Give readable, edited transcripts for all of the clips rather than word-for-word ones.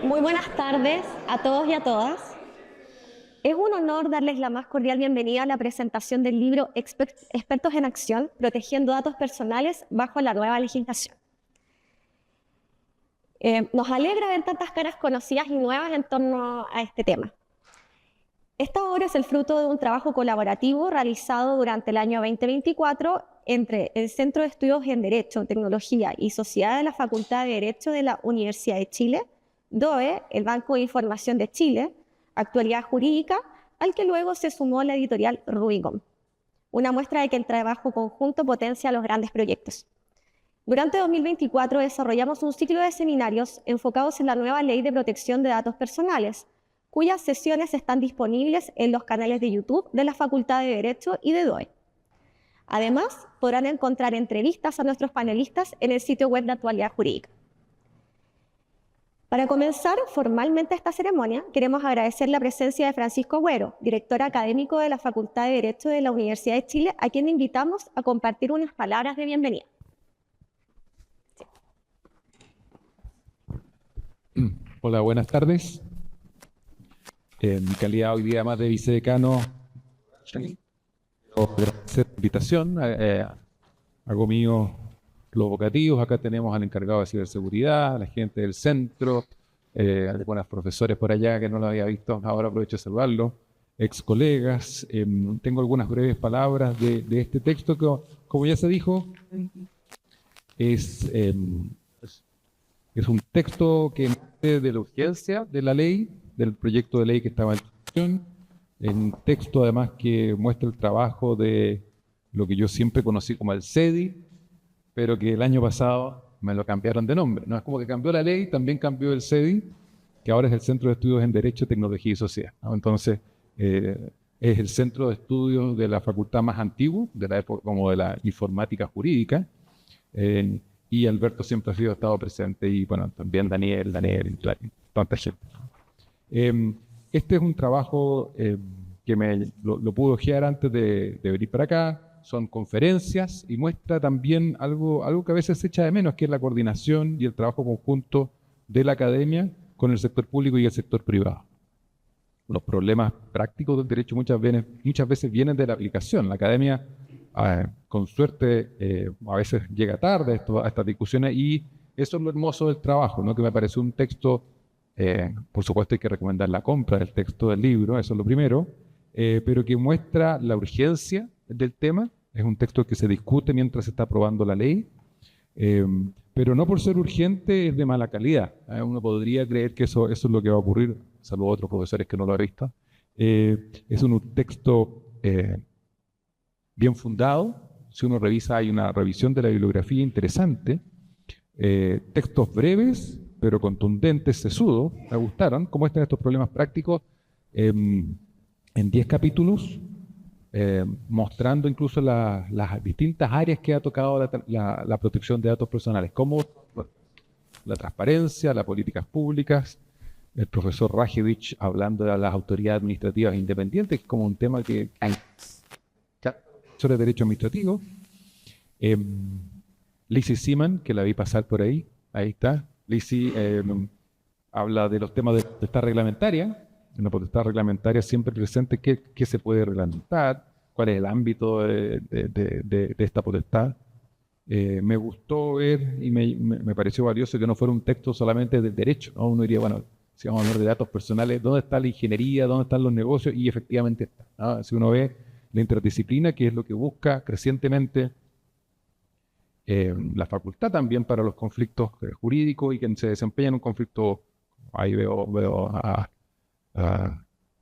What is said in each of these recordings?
Muy buenas tardes a todos y a todas. Es un honor darles la más cordial bienvenida a la presentación del libro Expertos en Acción, protegiendo datos personales bajo la nueva legislación. Nos alegra ver tantas caras conocidas y nuevas en torno a este tema. Esta obra es el fruto de un trabajo colaborativo realizado durante el año 2024 entre el Centro de Estudios en Derecho, Tecnología y Sociedad de la Facultad de Derecho de la Universidad de Chile, DOE, el Banco de Información de Chile, Actualidad Jurídica, al que luego se sumó la editorial Rubicon. Una muestra de que el trabajo conjunto potencia los grandes proyectos. Durante 2024 desarrollamos un ciclo de seminarios enfocados en la nueva Ley de Protección de Datos Personales, cuyas sesiones están disponibles en los canales de YouTube de la Facultad de Derecho y de DOE. Además, podrán encontrar entrevistas a nuestros panelistas en el sitio web de Actualidad Jurídica. Para comenzar formalmente esta ceremonia, queremos agradecer la presencia de Francisco Agüero, director académico de la Facultad de Derecho de la Universidad de Chile, a quien invitamos a compartir unas palabras de bienvenida. Hola, buenas tardes. En mi calidad hoy día más de vicedecano, agradecer la invitación. Hago mío los vocativos. Acá tenemos al encargado de ciberseguridad, a la gente del centro, algunos profesores por allá que no lo había visto. Ahora aprovecho de saludarlos, ex colegas. Tengo algunas breves palabras de este texto que, como ya se dijo, es un texto que nace de la urgencia de la ley, del proyecto de ley que estaba en discusión, un texto además que muestra el trabajo de lo que yo siempre conocí como el CEDI, pero que el año pasado me lo cambiaron de nombre. No es como que cambió la ley, también cambió el CEDI, que ahora es el Centro de Estudios en Derecho, Tecnología y Sociedad, ¿no? Entonces, es el centro de estudios de la facultad más antiguo, de la época como de la informática jurídica, y Alberto siempre ha estado presente, y bueno, también Daniel, tanta gente. Este es un trabajo que lo pude ojear antes de venir para acá. Son conferencias y muestra también algo que a veces se echa de menos, que es la coordinación y el trabajo conjunto de la academia con el sector público y el sector privado. Los problemas prácticos del derecho muchas veces vienen de la aplicación. La academia, con suerte, a veces llega tarde a estas discusiones, y eso es lo hermoso del trabajo, ¿no? Que me pareció un texto, por supuesto hay que recomendar la compra del texto del libro, eso es lo primero, pero que muestra la urgencia del tema. Es un texto que se discute mientras se está aprobando la ley, pero no por ser urgente es de mala calidad. Uno podría creer que eso es lo que va a ocurrir. Saludo a otros profesores que no lo han visto. Es un texto bien fundado. Si uno revisa, hay una revisión de la bibliografía interesante. Textos breves, pero contundentes, sesudos, me gustaron. Cómo están estos problemas prácticos en 10 capítulos, mostrando incluso las distintas áreas que ha tocado la protección de datos personales, como la transparencia, las políticas públicas. El profesor Rajevich hablando de las autoridades administrativas independientes, como un tema que sobre derecho administrativo. Lizzie Seaman, que la vi pasar por ahí está. Lizzie habla de los temas de potestad reglamentaria. En la potestad reglamentaria siempre presente qué se puede reglamentar, cuál es el ámbito de esta potestad. Me gustó ver y me pareció valioso que no fuera un texto solamente del derecho, ¿no? Uno diría, bueno, si vamos a hablar de datos personales, ¿dónde está la ingeniería? ¿Dónde están los negocios? Y efectivamente está, ¿no? Si uno ve la interdisciplina, que es lo que busca crecientemente la facultad también para los conflictos jurídicos, y quien se desempeña en un conflicto, ahí veo a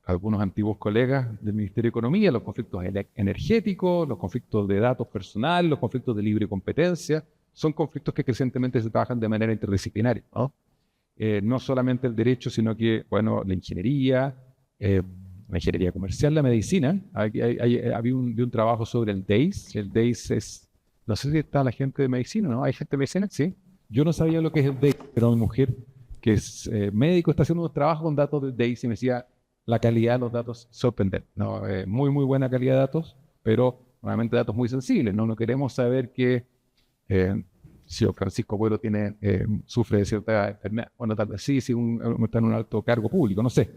algunos antiguos colegas del Ministerio de Economía, los conflictos energéticos, los conflictos de datos personales, los conflictos de libre competencia, son conflictos que crecientemente se trabajan de manera interdisciplinaria, ¿no? No solamente el derecho, sino que, bueno, la ingeniería comercial, la medicina. Había un trabajo sobre el DEIS. El DEIS es, no sé si está la gente de medicina, ¿no? ¿Hay gente de medicina? Sí. Yo no sabía lo que es el DEIS, pero mi mujer, que es médico, está haciendo unos trabajos con datos del DEIS y me decía, la calidad de los datos sorprendente, ¿no? Muy, muy buena calidad de datos, pero normalmente datos muy sensibles, ¿no? No queremos saber que si Francisco Agüero sufre de cierta enfermedad. Bueno, tal vez sí, si está en un alto cargo público, no sé.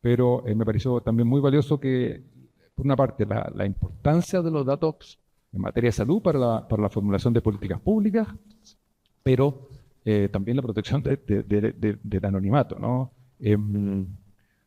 Pero me pareció también muy valioso que, por una parte, la importancia de los datos en materia de salud para la formulación de políticas públicas, pero también la protección del anonimato, ¿no?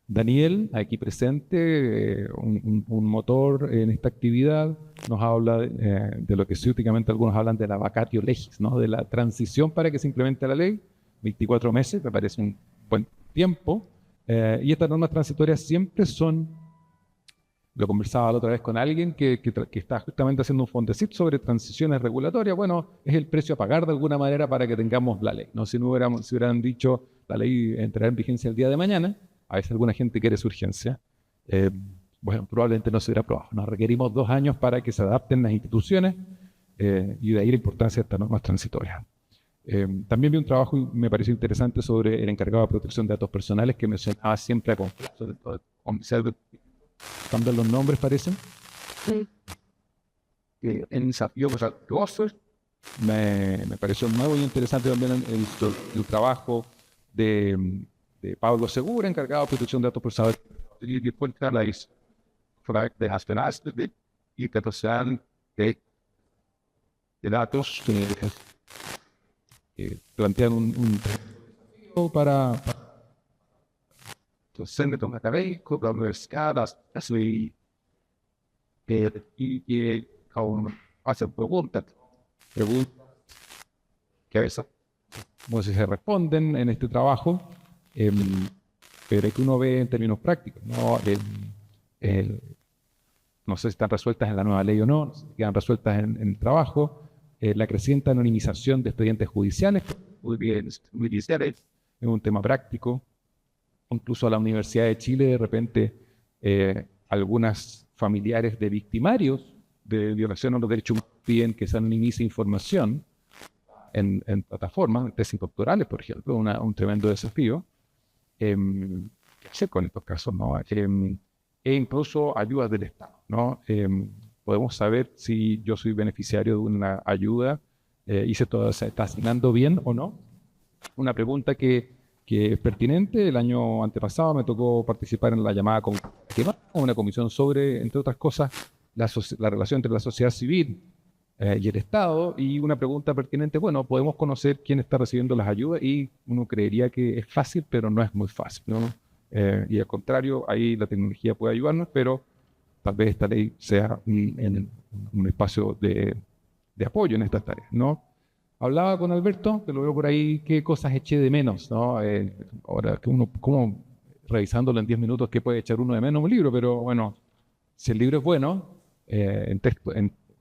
Daniel, aquí presente, un motor en esta actividad, nos habla de lo que científicamente algunos hablan de la vacatio legis, ¿no? De la transición para que se implemente la ley, 24 meses, me parece un buen tiempo, y estas normas transitorias siempre son, lo conversaba la otra vez con alguien que está justamente haciendo un fondecito sobre transiciones regulatorias. Bueno, es el precio a pagar de alguna manera para que tengamos la ley, ¿no? Si hubieran dicho la ley entrará en vigencia el día de mañana, a veces alguna gente quiere su urgencia, bueno, probablemente no se hubiera aprobado. Nos requerimos 2 años para que se adapten las instituciones y de ahí la importancia de estas normas transitorias. También vi un trabajo y me pareció interesante sobre el encargado de protección de datos personales que mencionaba siempre a sobre todo cambian los nombres, parecen. Sí. En desafío me pareció nuevo y interesante también el trabajo de Pablo Segura, encargado de protección de datos personales, y después de las y protección de datos que plantean un desafío para los centros académicos, las universidades, y hacen preguntas que a veces no sé si se responden en este trabajo, pero que uno ve en términos prácticos, ¿no? No sé si están resueltas en la nueva ley o no si quedan resueltas en el trabajo, la creciente anonimización de expedientes judiciales, es un tema práctico. Incluso a la Universidad de Chile, de repente, algunas familiares de victimarios de violación a los derechos humanos piden que se anonimice información en plataformas, en tesis doctorales, por ejemplo, un tremendo desafío. ¿Qué hacer con estos casos, no? E incluso ayudas del Estado, ¿no? Podemos saber si yo soy beneficiario de una ayuda y si todo se está asignando bien o no. Una pregunta que es pertinente. El año antepasado me tocó participar en la llamada una comisión sobre, entre otras cosas, la relación entre la sociedad civil y el Estado, y una pregunta pertinente, bueno, podemos conocer quién está recibiendo las ayudas y uno creería que es fácil, pero no es muy fácil, ¿no? Y al contrario, ahí la tecnología puede ayudarnos, pero tal vez esta ley sea un espacio de apoyo en estas tareas, ¿no? Hablaba con Alberto, que lo veo por ahí, qué cosas eché de menos, ¿no? Ahora que uno, como revisándolo en 10 minutos, ¿qué puede echar uno de menos un libro? Pero bueno, si el libro es bueno, en texto,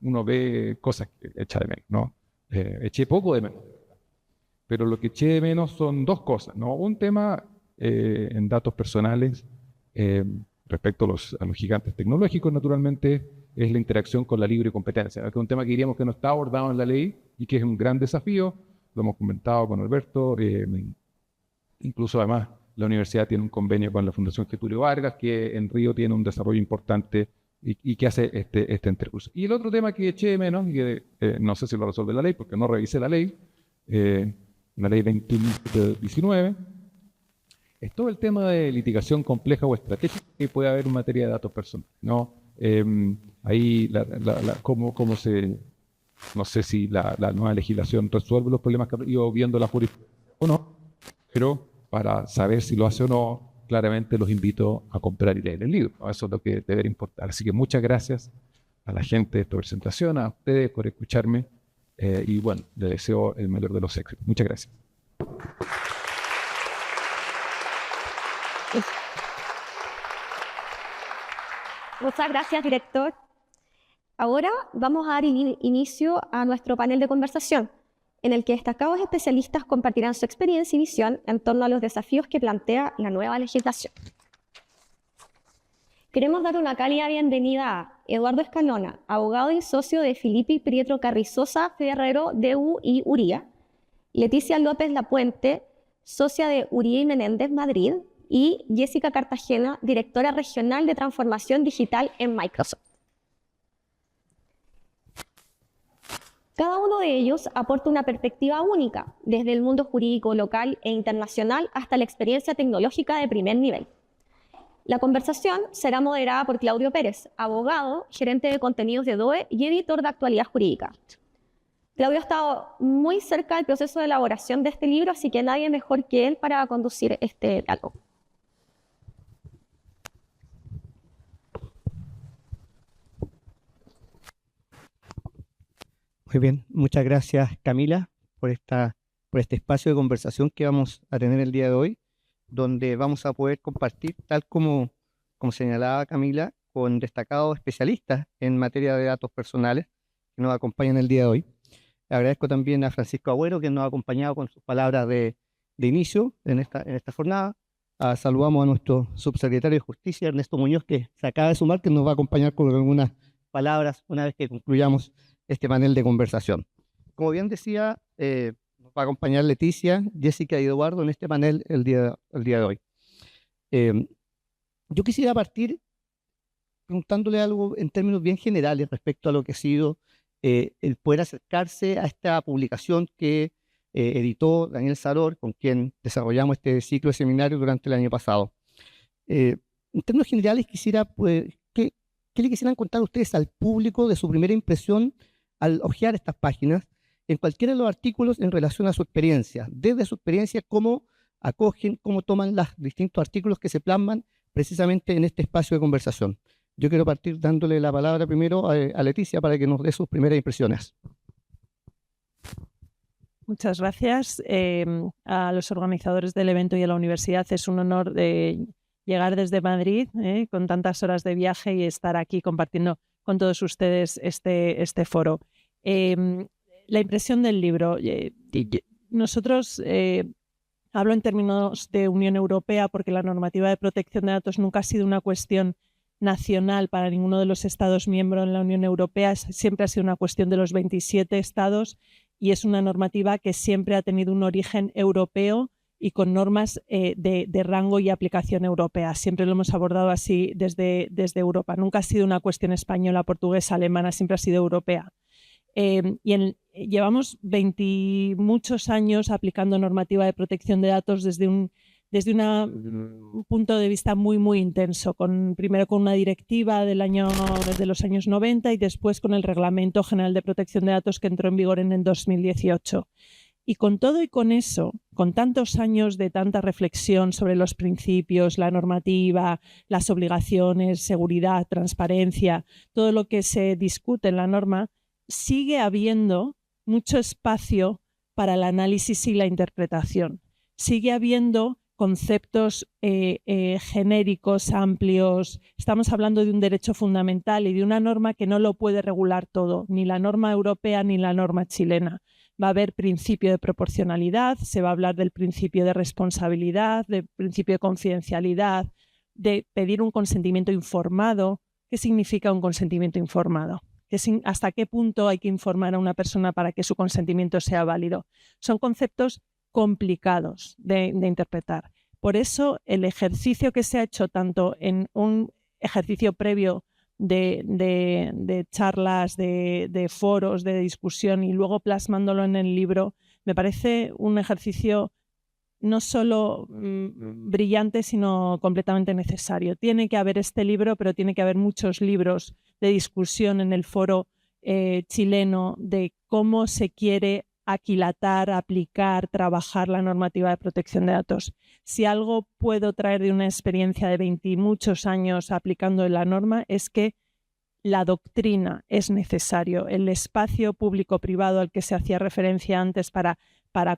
uno ve cosas que echa de menos, ¿no? Eché poco de menos. Pero lo que eché de menos son 2 cosas, ¿no? Un tema en datos personales respecto a los gigantes tecnológicos, naturalmente, es la interacción con la libre competencia, que es un tema que diríamos que no está abordado en la ley y que es un gran desafío. Lo hemos comentado con Alberto. Incluso, además, la universidad tiene un convenio con la Fundación Getúlio Vargas, que en Río tiene un desarrollo importante y que hace este intercurso. Y el otro tema que eché de menos, y que no sé si lo resuelve la ley, porque no revisé la ley 2019, es todo el tema de litigación compleja o estratégica que puede haber en materia de datos personales, ¿no? Ahí, cómo se, no sé si la nueva legislación resuelve los problemas que ha ido viendo la jurisprudencia o no, pero para saber si lo hace o no, claramente los invito a comprar y leer el libro, ¿no? Eso es lo que debería importar. Así que muchas gracias a la gente de esta presentación, a ustedes por escucharme, y bueno, les deseo el mayor de los éxitos. Muchas gracias. Muchas gracias, director. Ahora vamos a dar inicio a nuestro panel de conversación, en el que destacados especialistas compartirán su experiencia y visión en torno a los desafíos que plantea la nueva legislación. Queremos dar una cálida bienvenida a Eduardo Escalona, abogado y socio de Filippi Prietro Carrizosa Ferrero de UI Uría, Leticia López Lapuente, socia de Uría y Menéndez Madrid, y Jessica Cartagena, directora regional de transformación digital en Microsoft. Cada uno de ellos aporta una perspectiva única, desde el mundo jurídico local e internacional hasta la experiencia tecnológica de primer nivel. La conversación será moderada por Claudio Pérez, abogado, gerente de contenidos de DOE y editor de Actualidad Jurídica. Claudio ha estado muy cerca del proceso de elaboración de este libro, así que nadie mejor que él para conducir este diálogo. Muy bien, muchas gracias Camila por este espacio de conversación que vamos a tener el día de hoy, donde vamos a poder compartir, tal como señalaba Camila, con destacados especialistas en materia de datos personales que nos acompañan el día de hoy. Agradezco también a Francisco Agüero, que nos ha acompañado con sus palabras de inicio en esta jornada. Saludamos a nuestro subsecretario de Justicia, Ernesto Muñoz, que se acaba de sumar, que nos va a acompañar con algunas palabras una vez que concluyamos este panel de conversación. Como bien decía, nos va a acompañar Leticia, Jessica y Eduardo en este panel el día de hoy. Yo quisiera partir preguntándole algo en términos bien generales respecto a lo que ha sido el poder acercarse a esta publicación que editó Daniel Saror, con quien desarrollamos este ciclo de seminarios durante el año pasado. En términos generales, quisiera, pues, ¿qué le quisieran contar ustedes al público de su primera impresión al hojear estas páginas, en cualquiera de los artículos en relación a su experiencia, desde su experiencia, cómo acogen, cómo toman los distintos artículos que se plasman precisamente en este espacio de conversación? Yo quiero partir dándole la palabra primero a Leticia para que nos dé sus primeras impresiones. Muchas gracias a los organizadores del evento y a la universidad. Es un honor llegar desde Madrid con tantas horas de viaje y estar aquí compartiendo con todos ustedes este foro. La impresión del libro. Nosotros, hablo en términos de Unión Europea porque la normativa de protección de datos nunca ha sido una cuestión nacional para ninguno de los Estados miembros en la Unión Europea, siempre ha sido una cuestión de los 27 Estados y es una normativa que siempre ha tenido un origen europeo y con normas de rango y aplicación europea. Siempre lo hemos abordado así desde Europa. Nunca ha sido una cuestión española, portuguesa, alemana, siempre ha sido europea. Llevamos 20 muchos años aplicando normativa de protección de datos desde un punto de vista muy, muy intenso, primero con una directiva desde los años 90 y después con el Reglamento General de Protección de Datos que entró en vigor en el 2018. Y con todo y con eso, con tantos años de tanta reflexión sobre los principios, la normativa, las obligaciones, seguridad, transparencia, todo lo que se discute en la norma, sigue habiendo mucho espacio para el análisis y la interpretación. Sigue habiendo conceptos genéricos, amplios. Estamos hablando de un derecho fundamental y de una norma que no lo puede regular todo, ni la norma europea ni la norma chilena. Va a haber principio de proporcionalidad, se va a hablar del principio de responsabilidad, del principio de confidencialidad, de pedir un consentimiento informado. ¿Qué significa un consentimiento informado? ¿Hasta qué punto hay que informar a una persona para que su consentimiento sea válido? Son conceptos complicados de interpretar. Por eso el ejercicio que se ha hecho tanto en un ejercicio previo de charlas, de foros, de discusión y luego plasmándolo en el libro, me parece un ejercicio no solo brillante, sino completamente necesario. Tiene que haber este libro, pero tiene que haber muchos libros de discusión en el foro chileno de cómo se quiere aquilatar, aplicar, trabajar la normativa de protección de datos. Si algo puedo traer de una experiencia de 20 y muchos años aplicando la norma es que la doctrina es necesario. El espacio público-privado al que se hacía referencia antes para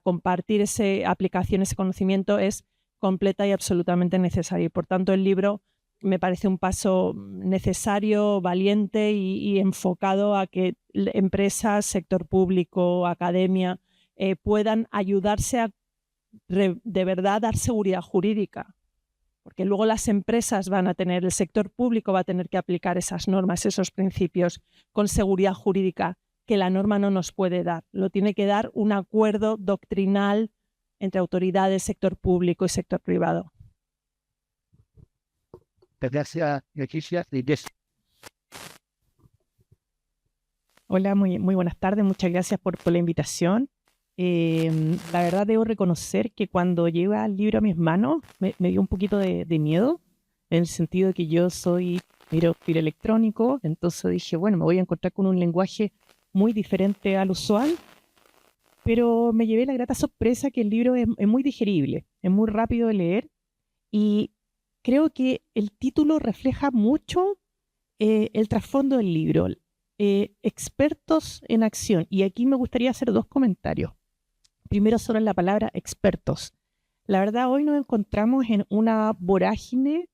compartir esa aplicación, ese conocimiento es completa y absolutamente necesario. Y por tanto, el libro me parece un paso necesario, valiente y enfocado a que empresas, sector público, academia puedan ayudarse a de verdad dar seguridad jurídica. Porque luego las empresas van a tener, el sector público va a tener que aplicar esas normas, esos principios con seguridad jurídica que la norma no nos puede dar. Lo tiene que dar un acuerdo doctrinal entre autoridades, sector público y sector privado. Gracias, Leticia. Hola, muy buenas tardes. Muchas gracias por la invitación. La verdad debo reconocer que cuando llega el libro a mis manos me dio un poquito de miedo, en el sentido de que yo soy perfil electrónico, entonces dije, bueno, me voy a encontrar con un lenguaje muy diferente al usual, pero me llevé la grata sorpresa que el libro es muy digerible, es muy rápido de leer y creo que el título refleja mucho el trasfondo del libro, expertos en acción. Y aquí me gustaría hacer dos comentarios. Primero sobre la palabra expertos. La verdad, hoy nos encontramos en una vorágine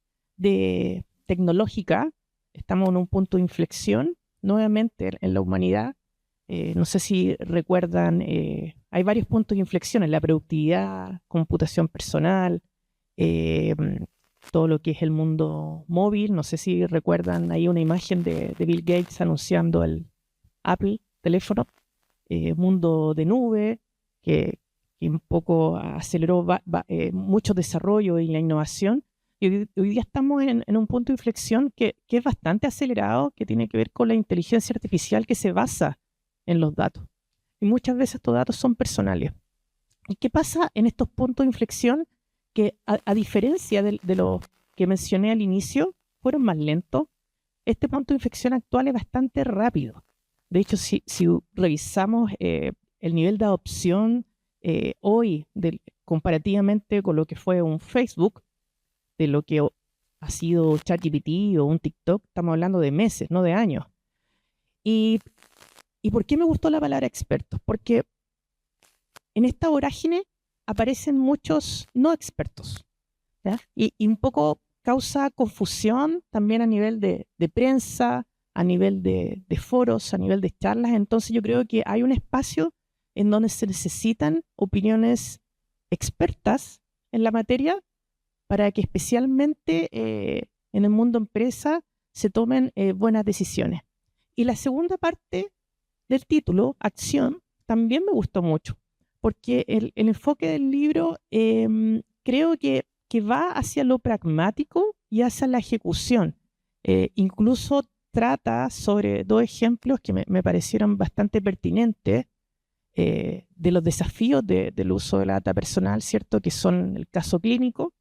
tecnológica. Estamos en un punto de inflexión nuevamente en la humanidad. No sé si recuerdan, hay varios puntos de inflexión en la productividad, computación personal, eh, todo lo que es el mundo móvil. No sé si recuerdan, hay una imagen de Bill Gates anunciando el Apple teléfono, mundo de nube, que un poco aceleró mucho desarrollo y la innovación. Y hoy día estamos en un punto de inflexión que es bastante acelerado, que tiene que ver con la inteligencia artificial que se basa en los datos. Y muchas veces estos datos son personales. ¿Y qué pasa en estos puntos de inflexión? Que a diferencia de lo que mencioné al inicio, fueron más lentos. Este punto de inflexión actual es bastante rápido. De hecho, si revisamos el nivel de adopción hoy, comparativamente con lo que fue un Facebook, de lo que ha sido ChatGPT o un TikTok, estamos hablando de meses, no de años. ¿Y por qué me gustó la palabra expertos? Porque en esta vorágine aparecen muchos no expertos, ¿ya? Y un poco causa confusión también a nivel de prensa, a nivel de foros, a nivel de charlas. Entonces yo creo que hay un espacio en donde se necesitan opiniones expertas en la materia para que especialmente en el mundo empresa se tomen buenas decisiones. Y la segunda parte del título, acción, también me gustó mucho, porque el enfoque del libro creo que va hacia lo pragmático y hacia la ejecución. Incluso trata sobre dos ejemplos que me parecieron bastante pertinentes de los desafíos del uso de la data personal, ¿cierto? Que son el caso clínico,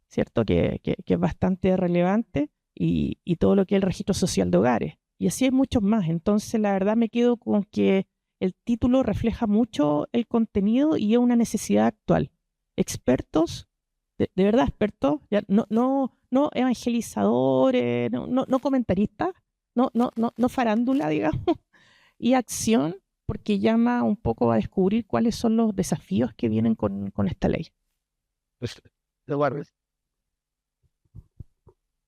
¿cierto? Que es bastante relevante y todo lo que es el registro social de hogares. Y así hay muchos más. Entonces, la verdad me quedo con que el título refleja mucho el contenido y es una necesidad actual. Expertos, de verdad expertos, ya, no evangelizadores, no comentaristas, no farándula, digamos, y acción, porque llama un poco a descubrir cuáles son los desafíos que vienen con esta ley.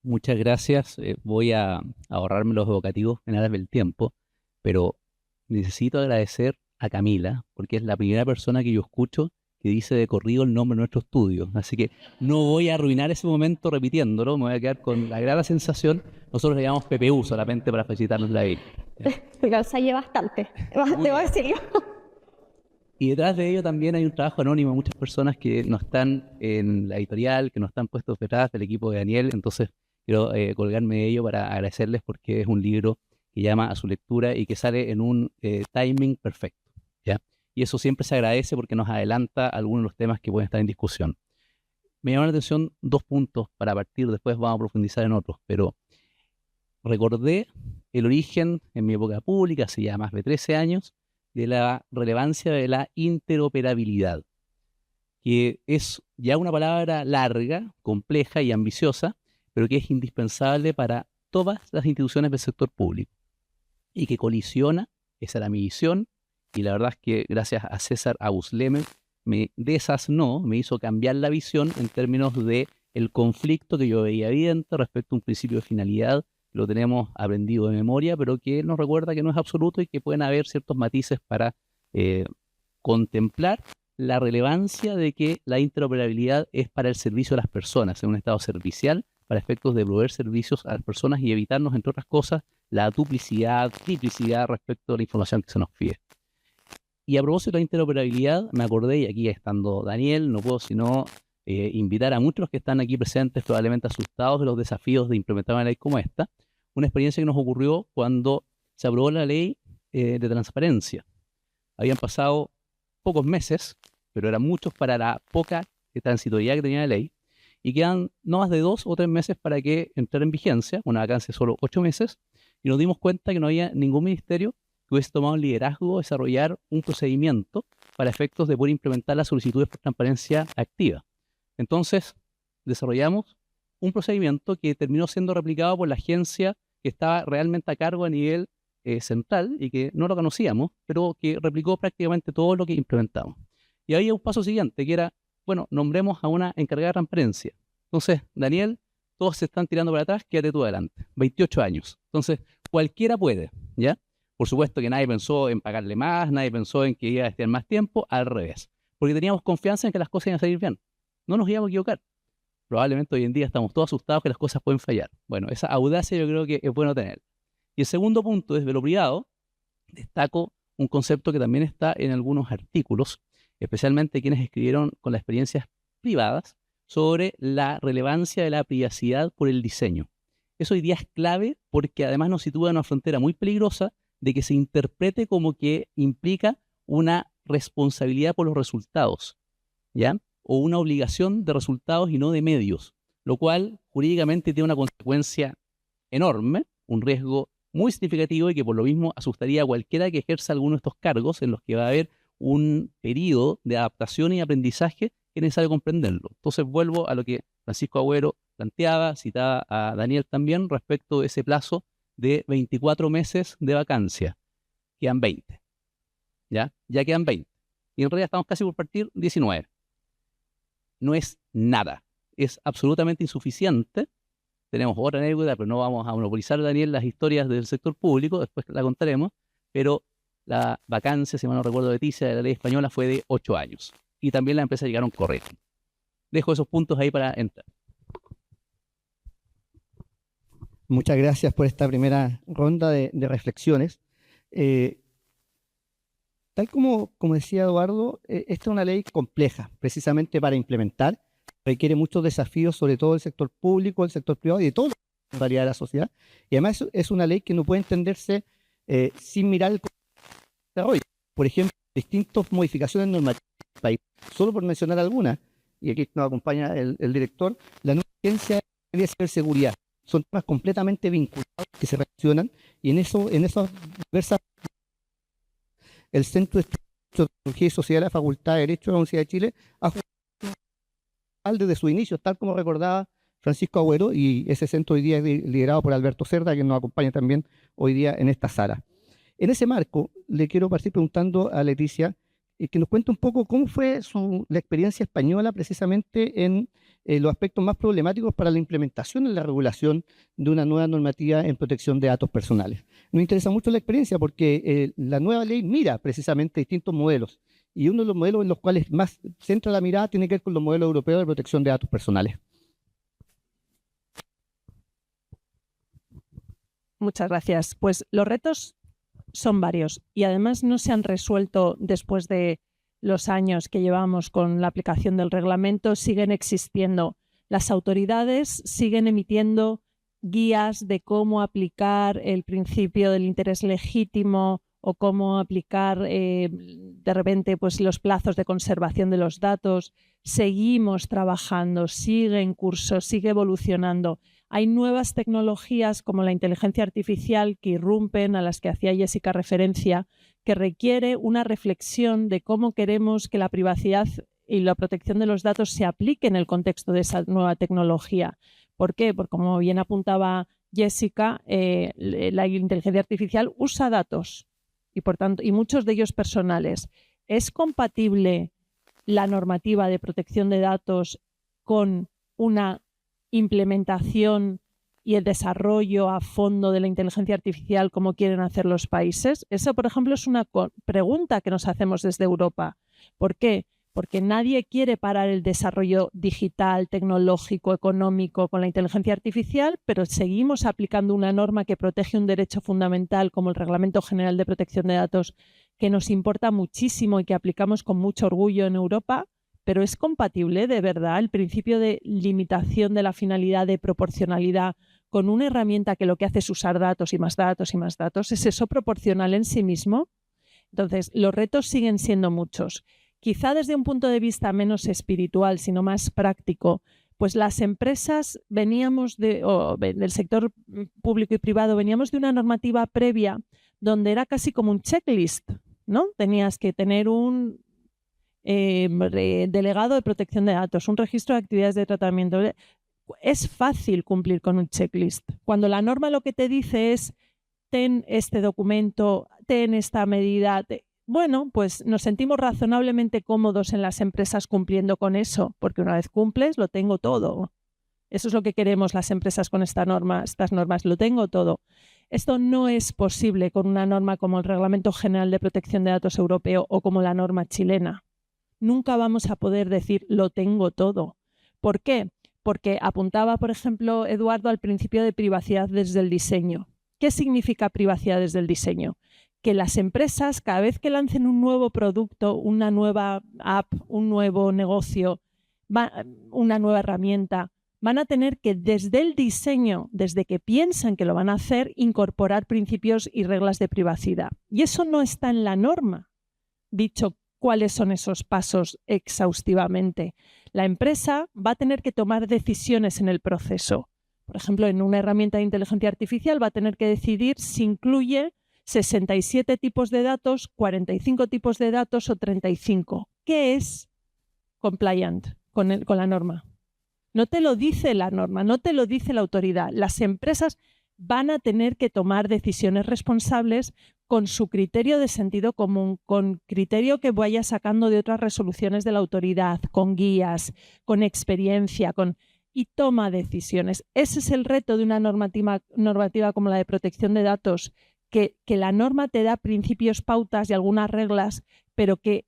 Muchas gracias. Voy a ahorrarme los evocativos en aras del tiempo, pero necesito agradecer a Camila, porque es la primera persona que yo escucho que dice de corrido el nombre de nuestro estudio. Así que no voy a arruinar ese momento repitiéndolo, me voy a quedar con la grata sensación. Nosotros le llamamos PPU solamente para felicitarnos la vida. Me ensayé bastante, debo decirlo. Y detrás de ello también hay un trabajo anónimo, muchas personas que no están en la editorial, que no están puestos detrás del equipo de Daniel. Entonces quiero colgarme de ello para agradecerles, porque es un libro que llama a su lectura y que sale en un timing perfecto, ¿ya? Y eso siempre se agradece porque nos adelanta algunos de los temas que pueden estar en discusión. Me llaman la atención dos puntos para partir, después vamos a profundizar en otros, pero recordé el origen en mi época pública, hace ya más de 13 años, de la relevancia de la interoperabilidad, que es ya una palabra larga, compleja y ambiciosa, pero que es indispensable para todas las instituciones del sector público y que colisiona, esa era mi visión, y la verdad es que gracias a César Abusleme me desasnó, me hizo cambiar la visión en términos de el conflicto que yo veía evidente respecto a un principio de finalidad. Lo tenemos aprendido de memoria, pero que él nos recuerda que no es absoluto y que pueden haber ciertos matices para contemplar la relevancia de que la interoperabilidad es para el servicio a las personas, en un estado servicial, para efectos de proveer servicios a las personas y evitarnos, entre otras cosas, la duplicidad, triplicidad respecto a la información que se nos pide. Y a propósito de la interoperabilidad, me acordé, y aquí estando Daniel, no puedo sino invitar a muchos que están aquí presentes, probablemente asustados de los desafíos de implementar una ley como esta, una experiencia que nos ocurrió cuando se aprobó la ley de transparencia. Habían pasado pocos meses, pero eran muchos para la poca transitoriedad que tenía la ley, y quedan no más de 2 o 3 meses para que entrara en vigencia, una vacancia de solo 8 meses, y nos dimos cuenta que no había ningún ministerio que hubiese tomado el liderazgo de desarrollar un procedimiento para efectos de poder implementar las solicitudes por transparencia activa. Entonces, desarrollamos un procedimiento que terminó siendo replicado por la agencia que estaba realmente a cargo a nivel central y que no lo conocíamos, pero que replicó prácticamente todo lo que implementamos. Y había un paso siguiente, que era, bueno, nombremos a una encargada de transparencia. Entonces, Daniel, todos se están tirando para atrás, quédate tú adelante. 28 años. Entonces, cualquiera puede, ¿ya? Por supuesto que nadie pensó en pagarle más, nadie pensó en que iba a estar más tiempo, al revés. Porque teníamos confianza en que las cosas iban a salir bien. No nos íbamos a equivocar. Probablemente hoy en día estamos todos asustados que las cosas pueden fallar. Bueno, esa audacia yo creo que es bueno tener. Y el segundo punto, desde lo privado, destaco un concepto que también está en algunos artículos, especialmente quienes escribieron con las experiencias privadas, sobre la relevancia de la privacidad por el diseño. Eso hoy día es clave porque además nos sitúa en una frontera muy peligrosa de que se interprete como que implica una responsabilidad por los resultados, ¿ya? O una obligación de resultados y no de medios, lo cual jurídicamente tiene una consecuencia enorme, un riesgo muy significativo y que por lo mismo asustaría a cualquiera que ejerza alguno de estos cargos en los que va a haber un periodo de adaptación y aprendizaje que es necesario comprenderlo. Entonces vuelvo a lo que Francisco Agüero planteaba, citaba a Daniel también respecto de ese plazo de 24 meses de vacancia. Quedan 20. ¿Ya? Ya quedan 20. Y en realidad estamos casi por partir 19. No es nada. Es absolutamente insuficiente. Tenemos otra anécdota, pero no vamos a monopolizar, Daniel, las historias del sector público, después la contaremos, pero la vacancia, si mal no recuerdo, Leticia, de la ley española fue de 8 años. Y también las empresas llegaron corriendo. Dejo esos puntos ahí para entrar. Muchas gracias por esta primera ronda de reflexiones. Tal como decía Eduardo, esta es una ley compleja, precisamente para implementar. Requiere muchos desafíos, sobre todo del sector público, del sector privado y de toda la realidad de la sociedad. Y además es una ley que no puede entenderse sin mirar el desarrollo. Por ejemplo, distintas modificaciones normativas del país. Solo por mencionar algunas, y aquí nos acompaña el director, la nueva agencia de ciberseguridad. Son temas completamente vinculados que se relacionan y en esas diversas... El Centro de Tecnología y Sociedad de la Facultad de Derecho de la Universidad de Chile ha jugado desde su inicio, tal como recordaba Francisco Agüero, y ese centro hoy día es liderado por Alberto Cerda, que nos acompaña también hoy día en esta sala. En ese marco, le quiero partir preguntando a Leticia que nos cuente un poco cómo fue la experiencia española precisamente en los aspectos más problemáticos para la implementación en la regulación de una nueva normativa en protección de datos personales. Nos interesa mucho la experiencia porque la nueva ley mira precisamente distintos modelos y uno de los modelos en los cuales más centra la mirada tiene que ver con los modelos europeos de protección de datos personales. Muchas gracias. Pues los retos son varios y además no se han resuelto después de los años que llevamos con la aplicación del reglamento. Siguen existiendo. Las autoridades siguen emitiendo guías de cómo aplicar el principio del interés legítimo o cómo aplicar de repente pues, los plazos de conservación de los datos. Seguimos trabajando, sigue en curso, sigue evolucionando. Hay nuevas tecnologías como la inteligencia artificial que irrumpen, a las que hacía Jessica referencia, que requiere una reflexión de cómo queremos que la privacidad y la protección de los datos se aplique en el contexto de esa nueva tecnología. ¿Por qué? Porque como bien apuntaba Jessica, la inteligencia artificial usa datos y, por tanto, y muchos de ellos personales. ¿Es compatible la normativa de protección de datos con una implementación y el desarrollo a fondo de la inteligencia artificial como quieren hacer los países? Eso, por ejemplo, es una pregunta que nos hacemos desde Europa. ¿Por qué? Porque nadie quiere parar el desarrollo digital, tecnológico, económico con la inteligencia artificial, pero seguimos aplicando una norma que protege un derecho fundamental como el Reglamento General de Protección de Datos, que nos importa muchísimo y que aplicamos con mucho orgullo en Europa. Pero ¿es compatible de verdad el principio de limitación de la finalidad de proporcionalidad con una herramienta que lo que hace es usar datos y más datos y más datos, ¿es eso proporcional en sí mismo? Entonces, los retos siguen siendo muchos. Quizá desde un punto de vista menos espiritual, sino más práctico, pues las empresas del sector público y privado, veníamos de una normativa previa donde era casi como un checklist, ¿no? Tenías que tener un delegado de protección de datos, un registro de actividades de tratamiento. Es fácil cumplir con un checklist. Cuando la norma lo que te dice es ten este documento, ten esta medida, bueno, pues nos sentimos razonablemente cómodos en las empresas cumpliendo con eso, porque una vez cumples, lo tengo todo. Eso es lo que queremos las empresas con estas normas, lo tengo todo. Esto no es posible con una norma como el Reglamento General de Protección de Datos Europeo o como la norma chilena. Nunca vamos a poder decir lo tengo todo. ¿Por qué? Porque apuntaba, por ejemplo, Eduardo al principio de privacidad desde el diseño. ¿Qué significa privacidad desde el diseño? Que las empresas, cada vez que lancen un nuevo producto, una nueva app, un nuevo negocio, una nueva herramienta, van a tener que desde el diseño, desde que piensan que lo van a hacer, incorporar principios y reglas de privacidad. Y eso no está en la norma, dicho cuáles son esos pasos exhaustivamente. La empresa va a tener que tomar decisiones en el proceso. Por ejemplo, en una herramienta de inteligencia artificial va a tener que decidir si incluye 67 tipos de datos, 45 tipos de datos o 35. ¿Qué es compliant con la norma? No te lo dice la norma, no te lo dice la autoridad. Las empresas van a tener que tomar decisiones responsables con su criterio de sentido común, con criterio que vaya sacando de otras resoluciones de la autoridad, con guías, con experiencia, y toma decisiones. Ese es el reto de una normativa como la de protección de datos, que la norma te da principios, pautas y algunas reglas, pero que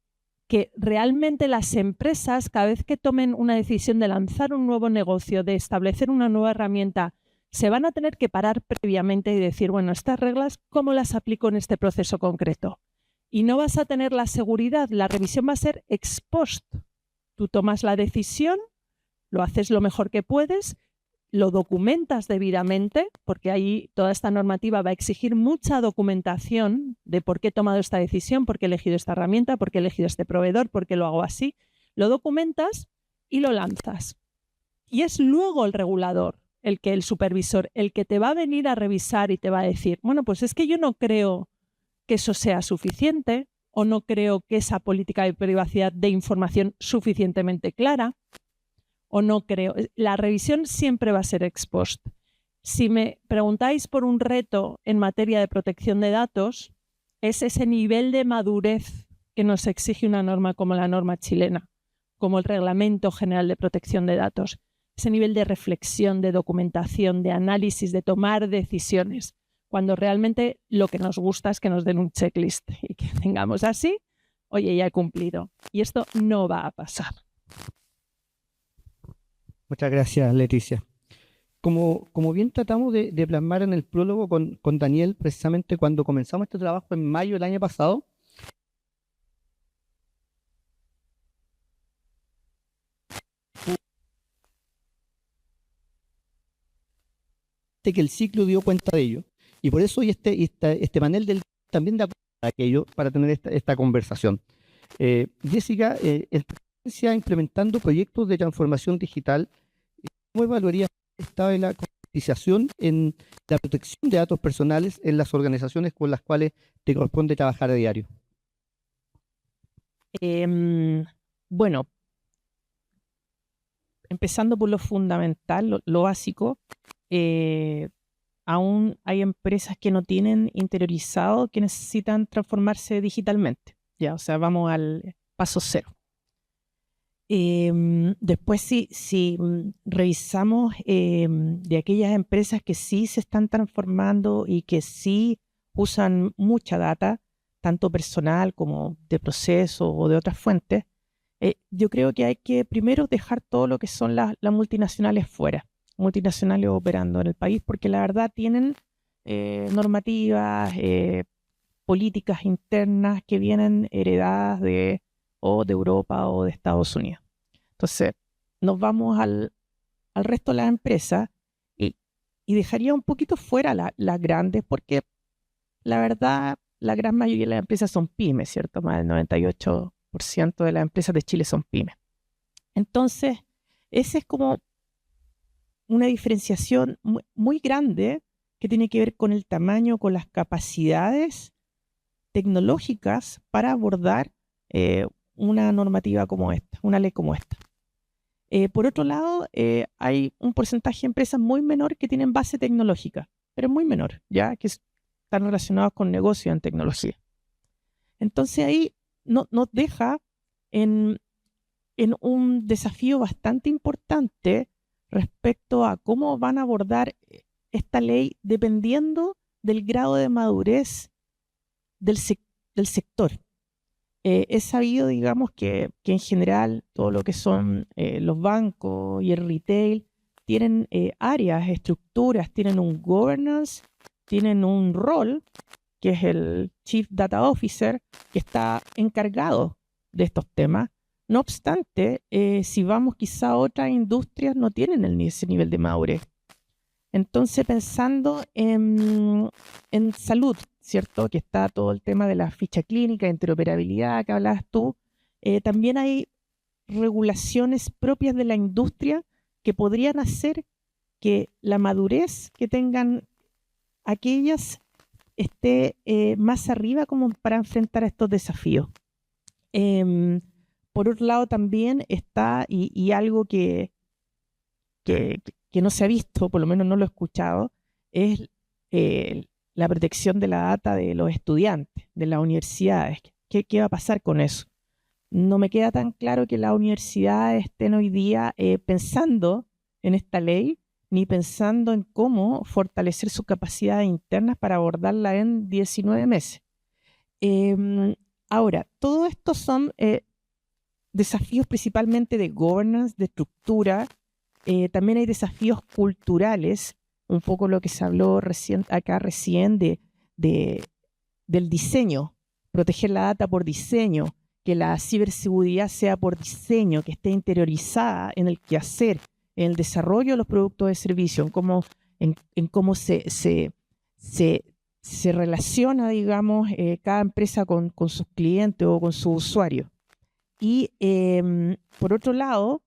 realmente las empresas, cada vez que tomen una decisión de lanzar un nuevo negocio, de establecer una nueva herramienta, se van a tener que parar previamente y decir, bueno, estas reglas, ¿cómo las aplico en este proceso concreto? Y no vas a tener la seguridad, la revisión va a ser ex post. Tú tomas la decisión, lo haces lo mejor que puedes, lo documentas debidamente, porque ahí toda esta normativa va a exigir mucha documentación de por qué he tomado esta decisión, por qué he elegido esta herramienta, por qué he elegido este proveedor, por qué lo hago así. Lo documentas y lo lanzas. Y es luego el regulador, el supervisor, el que te va a venir a revisar y te va a decir, bueno, pues es que yo no creo que eso sea suficiente o no creo que esa política de privacidad de información suficientemente clara. O no creo. La revisión siempre va a ser ex post. Si me preguntáis por un reto en materia de protección de datos, es ese nivel de madurez que nos exige una norma como la norma chilena, como el Reglamento General de Protección de Datos. Ese nivel de reflexión, de documentación, de análisis, de tomar decisiones, cuando realmente lo que nos gusta es que nos den un checklist y que tengamos así, oye, ya he cumplido. Y esto no va a pasar. Muchas gracias, Leticia. Como bien tratamos de plasmar en el prólogo con Daniel, precisamente cuando comenzamos este trabajo en mayo del año pasado, que el ciclo dio cuenta de ello. Y por eso este panel también da cuenta de aquello para tener esta conversación. Jessica, experiencia implementando proyectos de transformación digital, ¿cómo evaluarías el estado de la concientización en la protección de datos personales en las organizaciones con las cuales te corresponde trabajar a diario? Bueno, empezando por lo fundamental, lo básico, aún hay empresas que no tienen interiorizado que necesitan transformarse digitalmente. Ya, o sea, vamos al paso cero. Después, si revisamos de aquellas empresas que sí se están transformando y que sí usan mucha data, tanto personal como de proceso o de otras fuentes, yo creo que hay que primero dejar todo lo que son las multinacionales fuera, multinacionales operando en el país, porque la verdad tienen normativas, políticas internas que vienen heredadas de Europa o de Estados Unidos. Entonces, nos vamos al resto de las empresas y y dejaría un poquito fuera las grandes, porque la verdad, la gran mayoría de las empresas son pymes, ¿cierto? Más del 98% de las empresas de Chile son pymes. Entonces, esa es como una diferenciación muy grande que tiene que ver con el tamaño, con las capacidades tecnológicas para abordar una normativa como esta, una ley como esta. Por otro lado, hay un porcentaje de empresas muy menor que tienen base tecnológica, pero muy menor, ya que están relacionados con negocios en tecnología. Entonces ahí nos deja en un desafío bastante importante respecto a cómo van a abordar esta ley dependiendo del grado de madurez del sector. Es sabido, digamos, que en general todo lo que son los bancos y el retail tienen áreas, estructuras, tienen un governance, tienen un rol, que es el Chief Data Officer, que está encargado de estos temas. No obstante, si vamos quizá a otras industrias, no tienen ese nivel de madurez. Entonces, pensando en salud, ¿cierto? Que está todo el tema de la ficha clínica, interoperabilidad que hablabas tú. También hay regulaciones propias de la industria que podrían hacer que la madurez que tengan aquellas esté más arriba como para enfrentar estos desafíos. Por otro lado, también está, y algo que no se ha visto, por lo menos no lo he escuchado, es la protección de la data de los estudiantes, de las universidades. ¿Qué va a pasar con eso? No me queda tan claro que las universidades estén hoy día pensando en esta ley, ni pensando en cómo fortalecer sus capacidades internas para abordarla en 19 meses. Ahora, todo esto son desafíos principalmente de governance, de estructura. También hay desafíos culturales, un poco lo que se habló recién del diseño, proteger la data por diseño, que la ciberseguridad sea por diseño, que esté interiorizada en el quehacer, en el desarrollo de los productos de servicio, en cómo se relaciona, digamos, cada empresa con sus clientes o con sus usuarios. Y por otro lado,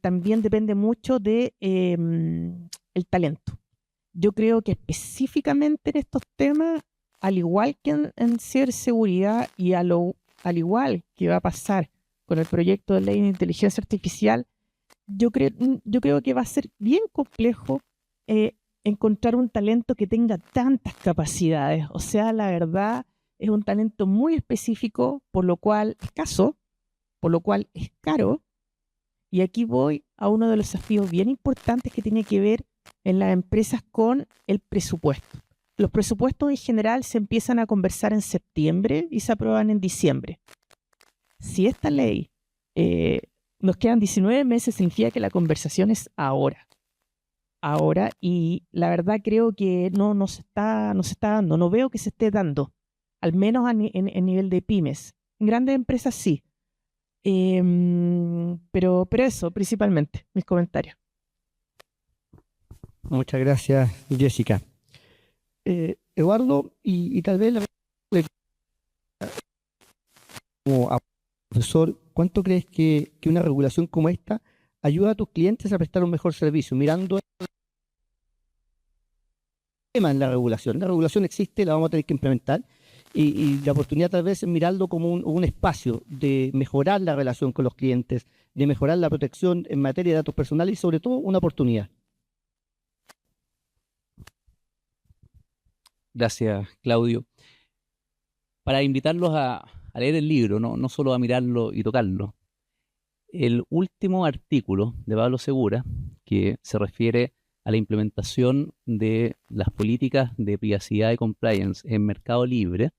también depende mucho de el talento. Yo creo que específicamente en estos temas, al igual que en ciberseguridad y al igual que va a pasar con el proyecto de ley de inteligencia artificial, yo creo que va a ser bien complejo encontrar un talento que tenga tantas capacidades. O sea, la verdad es un talento muy específico, por lo cual es escaso, por lo cual es caro. Y aquí voy a uno de los desafíos bien importantes que tiene que ver en las empresas con el presupuesto. Los presupuestos en general se empiezan a conversar en septiembre y se aprueban en diciembre. Si esta ley nos quedan 19 meses, significa que la conversación es ahora. Ahora, y la verdad creo que no se está dando, no veo que se esté dando, al menos en nivel de pymes. En grandes empresas sí. Pero eso, principalmente, mis comentarios. Muchas gracias, Jessica. Eduardo, y tal vez como profesor, ¿cuánto crees que una regulación como esta ayuda a tus clientes a prestar un mejor servicio? Mirando el tema en la regulación. La regulación existe, la vamos a tener que implementar. Y la oportunidad tal vez es mirarlo como un espacio de mejorar la relación con los clientes, de mejorar la protección en materia de datos personales y sobre todo una oportunidad. Gracias, Claudio. Para invitarlos a leer el libro, no solo a mirarlo y tocarlo. El último artículo de Pablo Segura, que se refiere a la implementación de las políticas de privacidad y compliance en Mercado Libre.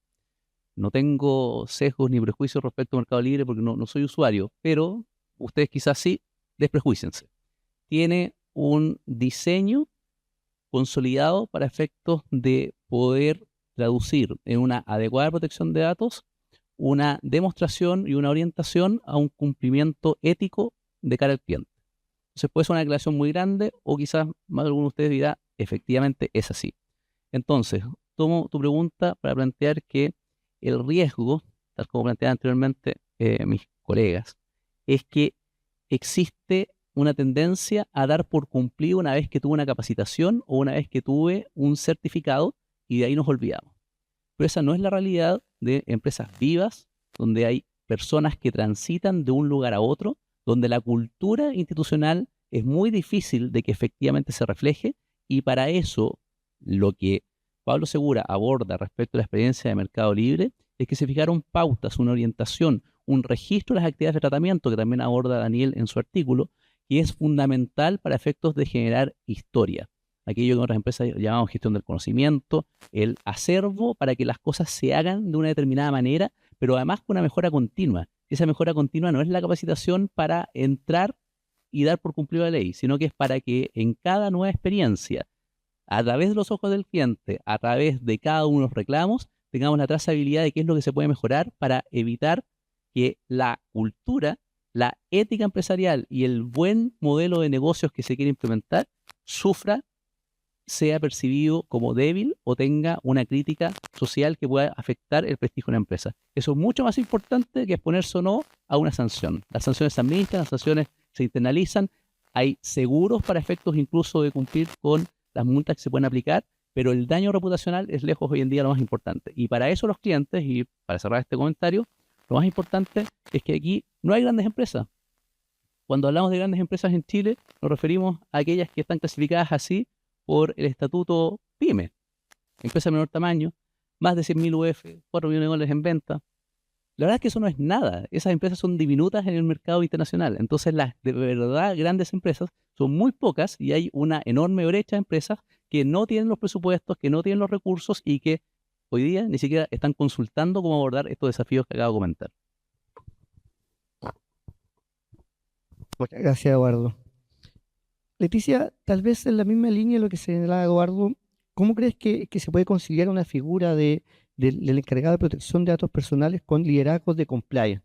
No tengo sesgos ni prejuicios respecto al Mercado Libre porque no soy usuario, pero ustedes quizás sí, desprejuícense. Tiene un diseño consolidado para efectos de poder traducir en una adecuada protección de datos una demostración y una orientación a un cumplimiento ético de cara al cliente. Entonces puede ser una declaración muy grande o quizás más de alguno de ustedes dirá, efectivamente es así. Entonces, tomo tu pregunta para plantear que el riesgo, tal como planteaban anteriormente mis colegas, es que existe una tendencia a dar por cumplido una vez que tuve una capacitación o una vez que tuve un certificado y de ahí nos olvidamos. Pero esa no es la realidad de empresas vivas, donde hay personas que transitan de un lugar a otro, donde la cultura institucional es muy difícil de que efectivamente se refleje, y para eso lo que Pablo Segura aborda respecto a la experiencia de Mercado Libre es que se fijaron pautas, una orientación, un registro de las actividades de tratamiento, que también aborda Daniel en su artículo, que es fundamental para efectos de generar historia. Aquello que en otras empresas llamamos gestión del conocimiento, el acervo para que las cosas se hagan de una determinada manera, pero además con una mejora continua. Esa mejora continua no es la capacitación para entrar y dar por cumplido la ley, sino que es para que en cada nueva experiencia, a través de los ojos del cliente, a través de cada uno de los reclamos, tengamos la trazabilidad de qué es lo que se puede mejorar para evitar que la cultura, la ética empresarial y el buen modelo de negocios que se quiere implementar sufra, sea percibido como débil o tenga una crítica social que pueda afectar el prestigio de una empresa. Eso es mucho más importante que exponerse o no a una sanción. Las sanciones se administran, las sanciones se internalizan, hay seguros para efectos incluso de cumplir con las multas que se pueden aplicar, pero el daño reputacional es lejos hoy en día lo más importante. Y para eso los clientes, y para cerrar este comentario, lo más importante es que aquí no hay grandes empresas. Cuando hablamos de grandes empresas en Chile, nos referimos a aquellas que están clasificadas así por el estatuto PYME, empresa de menor tamaño, más de 100.000 UF, 4 millones de dólares en venta. La verdad es que eso no es nada. Esas empresas son diminutas en el mercado internacional. Entonces las de verdad grandes empresas son muy pocas y hay una enorme brecha de empresas que no tienen los presupuestos, que no tienen los recursos y que hoy día ni siquiera están consultando cómo abordar estos desafíos que acabo de comentar. Muchas gracias, Eduardo. Leticia, tal vez en la misma línea de lo que señalaba Eduardo, ¿cómo crees que se puede conciliar una figura del encargado de protección de datos personales con liderazgos de compliance?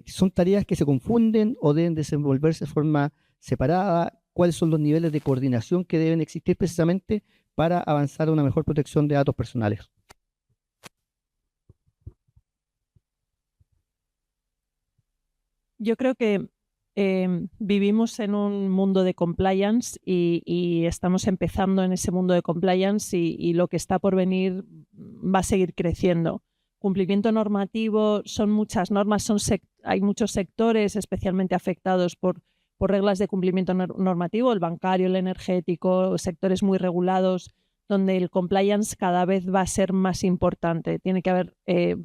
¿Son tareas que se confunden o deben desenvolverse de forma separada? ¿Cuáles son los niveles de coordinación que deben existir precisamente para avanzar a una mejor protección de datos personales? Yo creo que vivimos en un mundo de compliance y estamos empezando en ese mundo de compliance y lo que está por venir va a seguir creciendo. Cumplimiento normativo, son muchas normas, hay muchos sectores especialmente afectados por reglas de cumplimiento normativo, el bancario, el energético, sectores muy regulados, donde el compliance cada vez va a ser más importante. Tiene que haber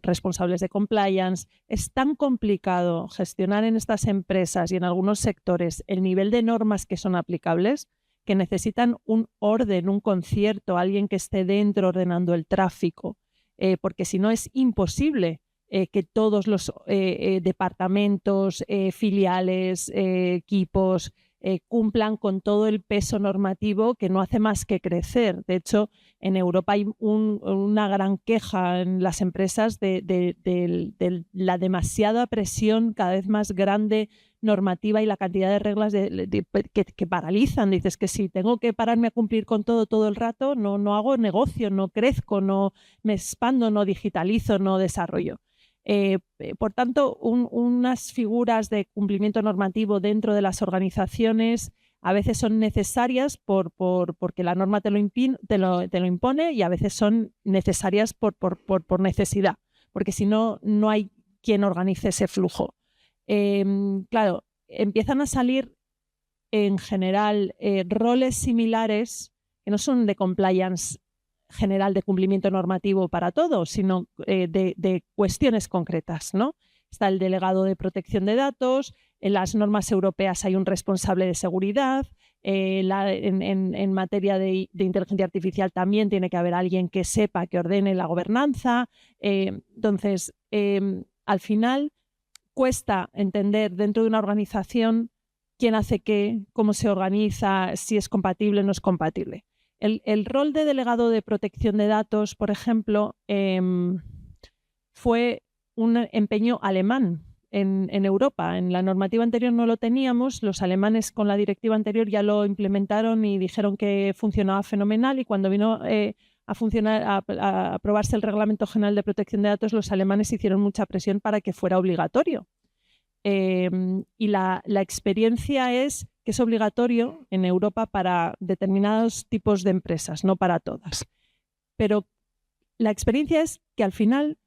responsables de compliance. Es tan complicado gestionar en estas empresas y en algunos sectores el nivel de normas que son aplicables que necesitan un orden, un concierto, alguien que esté dentro ordenando el tráfico, porque si no es imposible que todos los departamentos, filiales, equipos, cumplan con todo el peso normativo que no hace más que crecer. De hecho, en Europa hay una gran queja en las empresas de la demasiada presión cada vez más grande normativa y la cantidad de reglas que paralizan. Dices que si tengo que pararme a cumplir con todo el rato, no hago negocio, no crezco, no me expando, no digitalizo, no desarrollo. Por tanto, unas figuras de cumplimiento normativo dentro de las organizaciones a veces son necesarias porque la norma te lo impone y a veces son necesarias por necesidad, porque si no, no hay quien organice ese flujo. Claro, empiezan a salir en general roles similares que no son de compliance general de cumplimiento normativo para todo, sino de cuestiones concretas, ¿no? Está el delegado de protección de datos, en las normas europeas hay un responsable de seguridad, en materia de inteligencia artificial también tiene que haber alguien que sepa, que ordene la gobernanza. Entonces, al final cuesta entender dentro de una organización quién hace qué, cómo se organiza, si es compatible o no es compatible. El rol de delegado de protección de datos, por ejemplo, fue un empeño alemán en Europa. En la normativa anterior no lo teníamos, los alemanes con la directiva anterior ya lo implementaron y dijeron que funcionaba fenomenal, y cuando vino a aprobarse el Reglamento General de Protección de Datos, los alemanes hicieron mucha presión para que fuera obligatorio. Y la experiencia es que es obligatorio en Europa para determinados tipos de empresas, no para todas. Pero la experiencia es que al final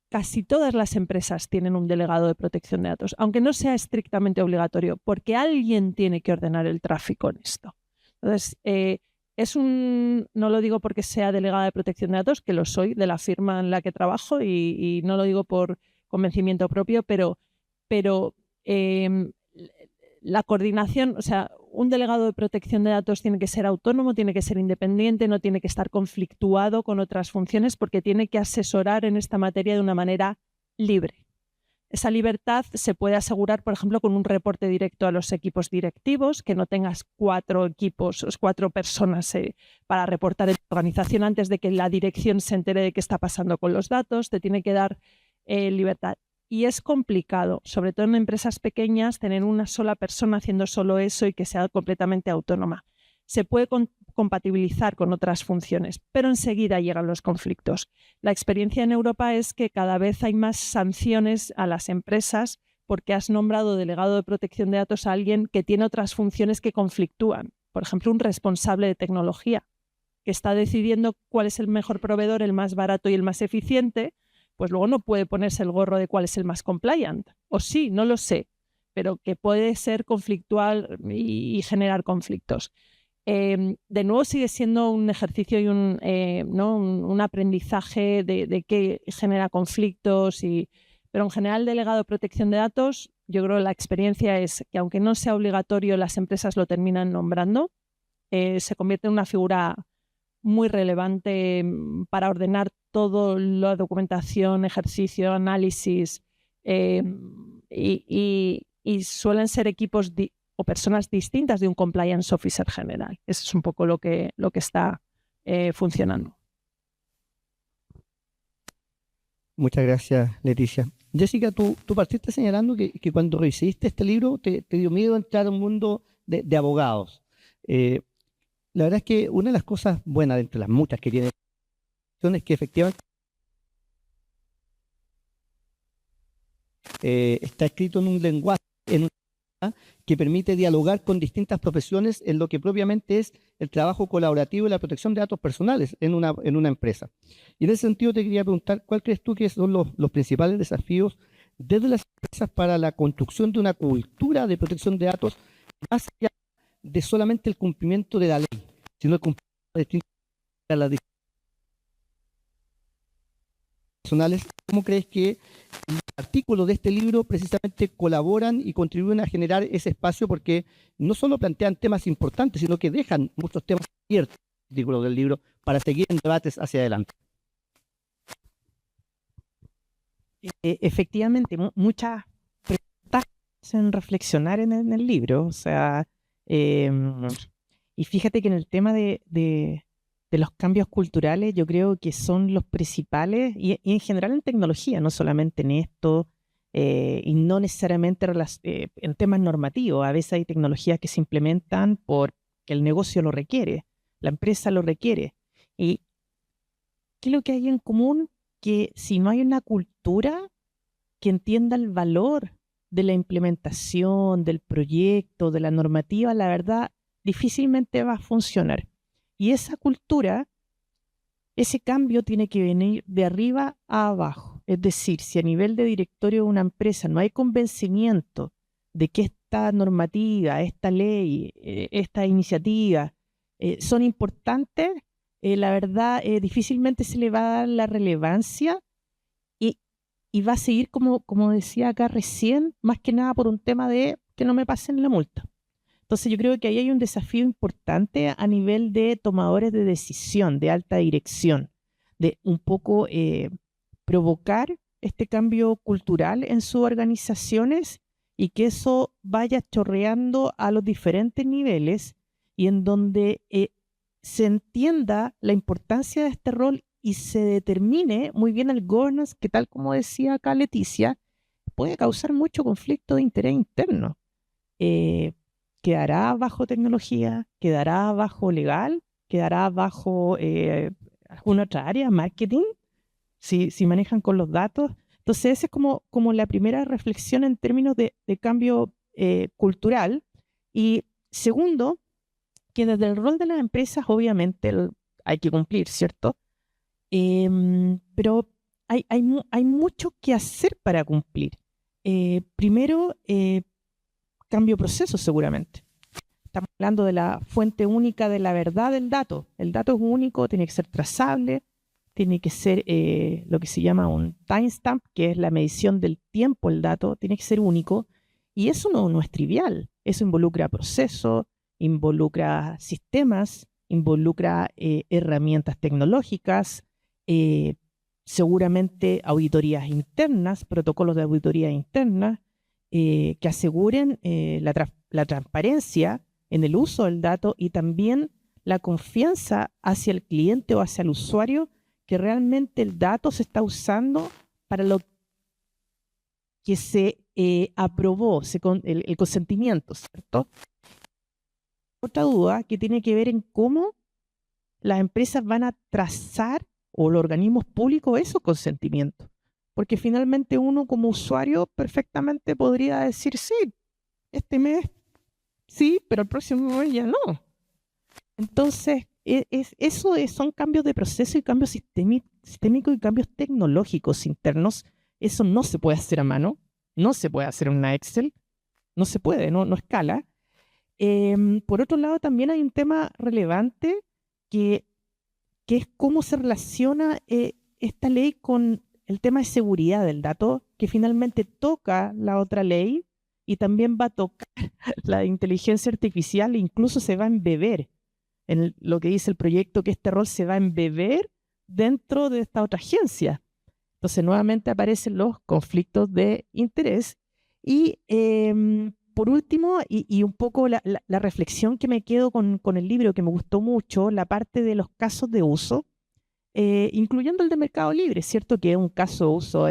casi todas las empresas tienen un delegado de protección de datos, aunque no sea estrictamente obligatorio, porque alguien tiene que ordenar el tráfico en esto. Entonces, no lo digo porque sea delegada de protección de datos, que lo soy de la firma en la que trabajo, y no lo digo por convencimiento propio, pero la coordinación, o sea, un delegado de protección de datos tiene que ser autónomo, tiene que ser independiente, no tiene que estar conflictuado con otras funciones, porque tiene que asesorar en esta materia de una manera libre. Esa libertad se puede asegurar, por ejemplo, con un reporte directo a los equipos directivos, que no tengas 4 equipos, 4 personas para reportar en tu organización antes de que la dirección se entere de qué está pasando con los datos. Te tiene que dar libertad. Y es complicado, sobre todo en empresas pequeñas, tener una sola persona haciendo solo eso y que sea completamente autónoma. Se puede compatibilizar con otras funciones, pero enseguida llegan los conflictos. La experiencia en Europa es que cada vez hay más sanciones a las empresas porque has nombrado delegado de protección de datos a alguien que tiene otras funciones que conflictúan. Por ejemplo, un responsable de tecnología que está decidiendo cuál es el mejor proveedor, el más barato y el más eficiente, pues luego no puede ponerse el gorro de cuál es el más compliant. O sí, no lo sé, pero que puede ser conflictual y generar conflictos. De nuevo sigue siendo un ejercicio y un aprendizaje de qué genera conflictos, pero en general el delegado de protección de datos, yo creo que la experiencia es que aunque no sea obligatorio, las empresas lo terminan nombrando, se convierte en una figura muy relevante para ordenar toda la documentación, ejercicio, análisis, y suelen ser equipos o personas distintas de un compliance officer general. Eso es un poco lo que está funcionando. Muchas gracias, Leticia. Jessica, tú partiste señalando que cuando recibiste este libro te dio miedo entrar a un mundo de abogados. La verdad es que una de las cosas buenas, de entre las muchas que tiene, es que efectivamente está escrito en un lenguaje que permite dialogar con distintas profesiones en lo que propiamente es el trabajo colaborativo y la protección de datos personales en una empresa. Y en ese sentido te quería preguntar, ¿cuál crees tú que son los principales desafíos desde las empresas para la construcción de una cultura de protección de datos, más allá de solamente el cumplimiento de la ley, sino el cumplimiento de las personales? ¿Cómo crees que los artículos de este libro precisamente colaboran y contribuyen a generar ese espacio? Porque no solo plantean temas importantes, sino que dejan muchos temas abiertos, artículos del libro, para seguir en debates hacia adelante. Efectivamente, muchas preguntas hacen reflexionar en el libro. O sea, y fíjate que en el tema de los cambios culturales, yo creo que son los principales, y en general en tecnología, no solamente en esto, y no necesariamente en temas normativos. A veces hay tecnologías que se implementan porque el negocio lo requiere, la empresa lo requiere. ¿Y qué es lo que hay en común? Que si no hay una cultura que entienda el valor de la implementación, del proyecto, de la normativa, la verdad, difícilmente va a funcionar. Y esa cultura, ese cambio tiene que venir de arriba a abajo. Es decir, si a nivel de directorio de una empresa no hay convencimiento de que esta normativa, esta ley, esta iniciativa son importantes, la verdad, difícilmente se le va a dar la relevancia y va a seguir, como decía acá recién, más que nada por un tema de que no me pasen la multa. Entonces yo creo que ahí hay un desafío importante a nivel de tomadores de decisión, de alta dirección, de un poco provocar este cambio cultural en sus organizaciones y que eso vaya chorreando a los diferentes niveles y en donde se entienda la importancia de este rol y se determine muy bien el governance, que tal como decía acá Leticia, puede causar mucho conflicto de interés interno. ¿Quedará bajo tecnología? ¿Quedará bajo legal? ¿Quedará bajo alguna otra área, marketing? Si manejan con los datos. Entonces, esa es como la primera reflexión en términos de cambio cultural. Y segundo, que desde el rol de las empresas, obviamente, hay que cumplir, ¿cierto? Pero hay mucho que hacer para cumplir. Primero, cambio proceso, seguramente. Estamos hablando de la fuente única de la verdad del dato. El dato es único, tiene que ser trazable, tiene que ser lo que se llama un timestamp, que es la medición del tiempo del dato, tiene que ser único. Y eso no es trivial. Eso involucra procesos, involucra sistemas, involucra herramientas tecnológicas, seguramente auditorías internas, protocolos de auditoría interna, que aseguren la transparencia en el uso del dato y también la confianza hacia el cliente o hacia el usuario que realmente el dato se está usando para lo que se aprobó, el consentimiento, ¿cierto? Otra duda que tiene que ver en cómo las empresas van a trazar o los organismos públicos esos consentimientos. Porque finalmente uno como usuario perfectamente podría decir, sí, este mes sí, pero el próximo mes ya no. Entonces, son cambios de proceso y cambios sistémicos y cambios tecnológicos internos. Eso no se puede hacer a mano, no se puede hacer en una Excel, no se puede, no escala. Por otro lado, también hay un tema relevante que es cómo se relaciona esta ley con el tema de seguridad del dato, que finalmente toca la otra ley y también va a tocar la inteligencia artificial e incluso se va a embeber en lo que dice el proyecto, que este rol se va a embeber dentro de esta otra agencia. Entonces, nuevamente aparecen los conflictos de interés. Y por último, y un poco la reflexión que me quedo con el libro, que me gustó mucho, la parte de los casos de uso, incluyendo el de Mercado Libre, ¿cierto? Que es un caso de uso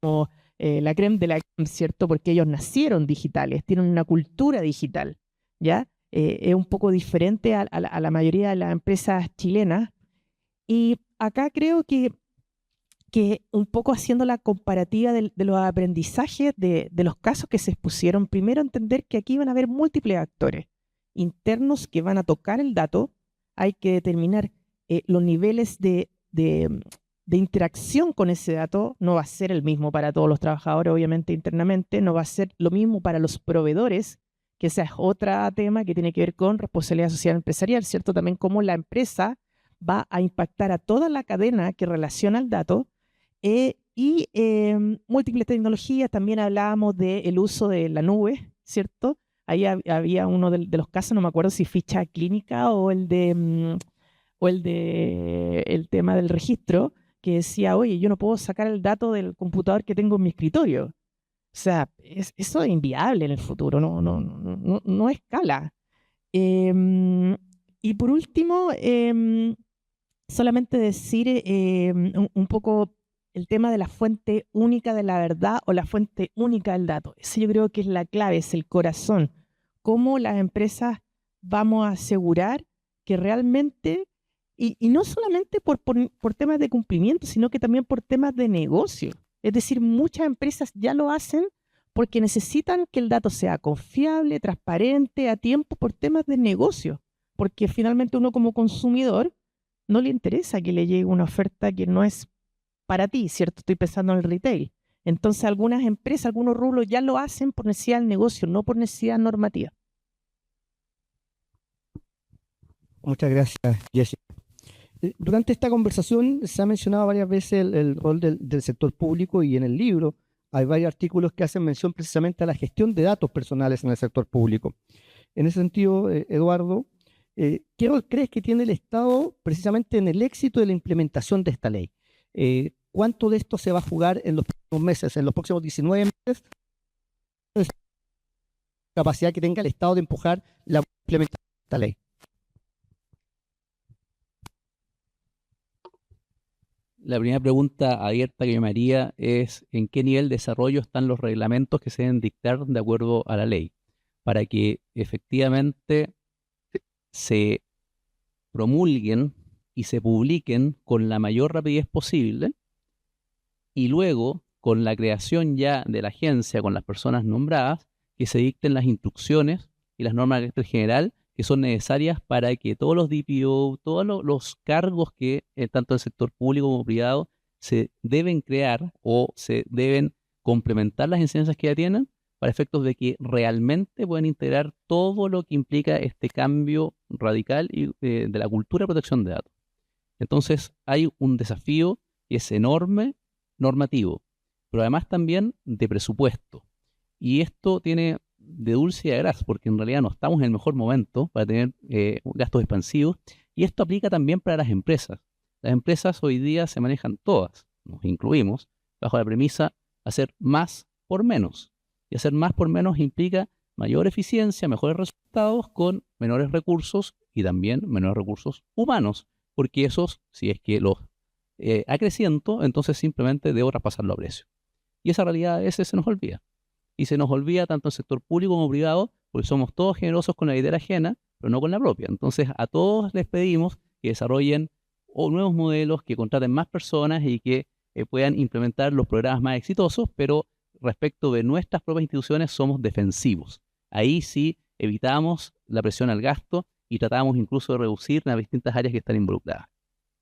como la crème de la crème, ¿cierto? Porque ellos nacieron digitales, tienen una cultura digital, ¿ya? Es un poco diferente a la mayoría de las empresas chilenas. Y acá creo que un poco haciendo la comparativa de los aprendizajes de los casos que se expusieron, primero entender que aquí van a haber múltiples actores internos que van a tocar el dato, hay que determinar los niveles de interacción con ese dato, no va a ser el mismo para todos los trabajadores, obviamente internamente, no va a ser lo mismo para los proveedores, que ese es otro tema que tiene que ver con responsabilidad social empresarial, ¿cierto? También cómo la empresa va a impactar a toda la cadena que relaciona el dato. Y múltiples tecnologías, también hablábamos del uso de la nube, ¿cierto? Ahí había uno de los casos, no me acuerdo si ficha clínica o el el tema del registro, que decía, oye, yo no puedo sacar el dato del computador que tengo en mi escritorio. O sea, eso es inviable en el futuro, no escala. Y por último, solamente decir un poco el tema de la fuente única de la verdad o la fuente única del dato. Eso yo creo que es la clave, es el corazón. Cómo las empresas vamos a asegurar que realmente, y no solamente por temas de cumplimiento, sino que también por temas de negocio. Es decir, muchas empresas ya lo hacen porque necesitan que el dato sea confiable, transparente, a tiempo, por temas de negocio. Porque finalmente uno como consumidor no le interesa que le llegue una oferta que no es para ti, ¿cierto? Estoy pensando en el retail. Entonces, algunas empresas, algunos rubros ya lo hacen por necesidad del negocio, no por necesidad normativa. Muchas gracias, Jessica. Durante esta conversación se ha mencionado varias veces el rol del sector público y en el libro hay varios artículos que hacen mención precisamente a la gestión de datos personales en el sector público. En ese sentido, Eduardo, ¿qué rol crees que tiene el Estado precisamente en el éxito de la implementación de esta ley? ¿Cuánto de esto se va a jugar en los próximos meses, en los próximos 19 meses? Capacidad que tenga el Estado de empujar la implementación de esta ley. La primera pregunta abierta que yo me haría es ¿en qué nivel de desarrollo están los reglamentos que se deben dictar de acuerdo a la ley? Para que efectivamente se promulguen y se publiquen con la mayor rapidez posible y luego, con la creación ya de la agencia, con las personas nombradas, que se dicten las instrucciones y las normas de carácter general que son necesarias para que todos los DPO, todos los cargos que tanto en el sector público como privado se deben crear o se deben complementar las enseñanzas que ya tienen para efectos de que realmente puedan integrar todo lo que implica este cambio radical de la cultura de protección de datos. Entonces hay un desafío que es enorme, normativo, pero además también de presupuesto. Y esto tiene de dulce y de gras, porque en realidad no estamos en el mejor momento para tener gastos expansivos, y esto aplica también para las empresas. Las empresas hoy día se manejan todas, nos incluimos, bajo la premisa hacer más por menos. Y hacer más por menos implica mayor eficiencia, mejores resultados con menores recursos y también menores recursos humanos, porque esos, si es que los acreciento, entonces simplemente debo traspasarlo a precio. Y esa realidad a veces se nos olvida. Y se nos olvida tanto en el sector público como privado, porque somos todos generosos con la idea ajena, pero no con la propia. Entonces a todos les pedimos que desarrollen nuevos modelos, que contraten más personas y que puedan implementar los programas más exitosos, pero respecto de nuestras propias instituciones somos defensivos. Ahí sí evitamos la presión al gasto y tratamos incluso de reducir las distintas áreas que están involucradas.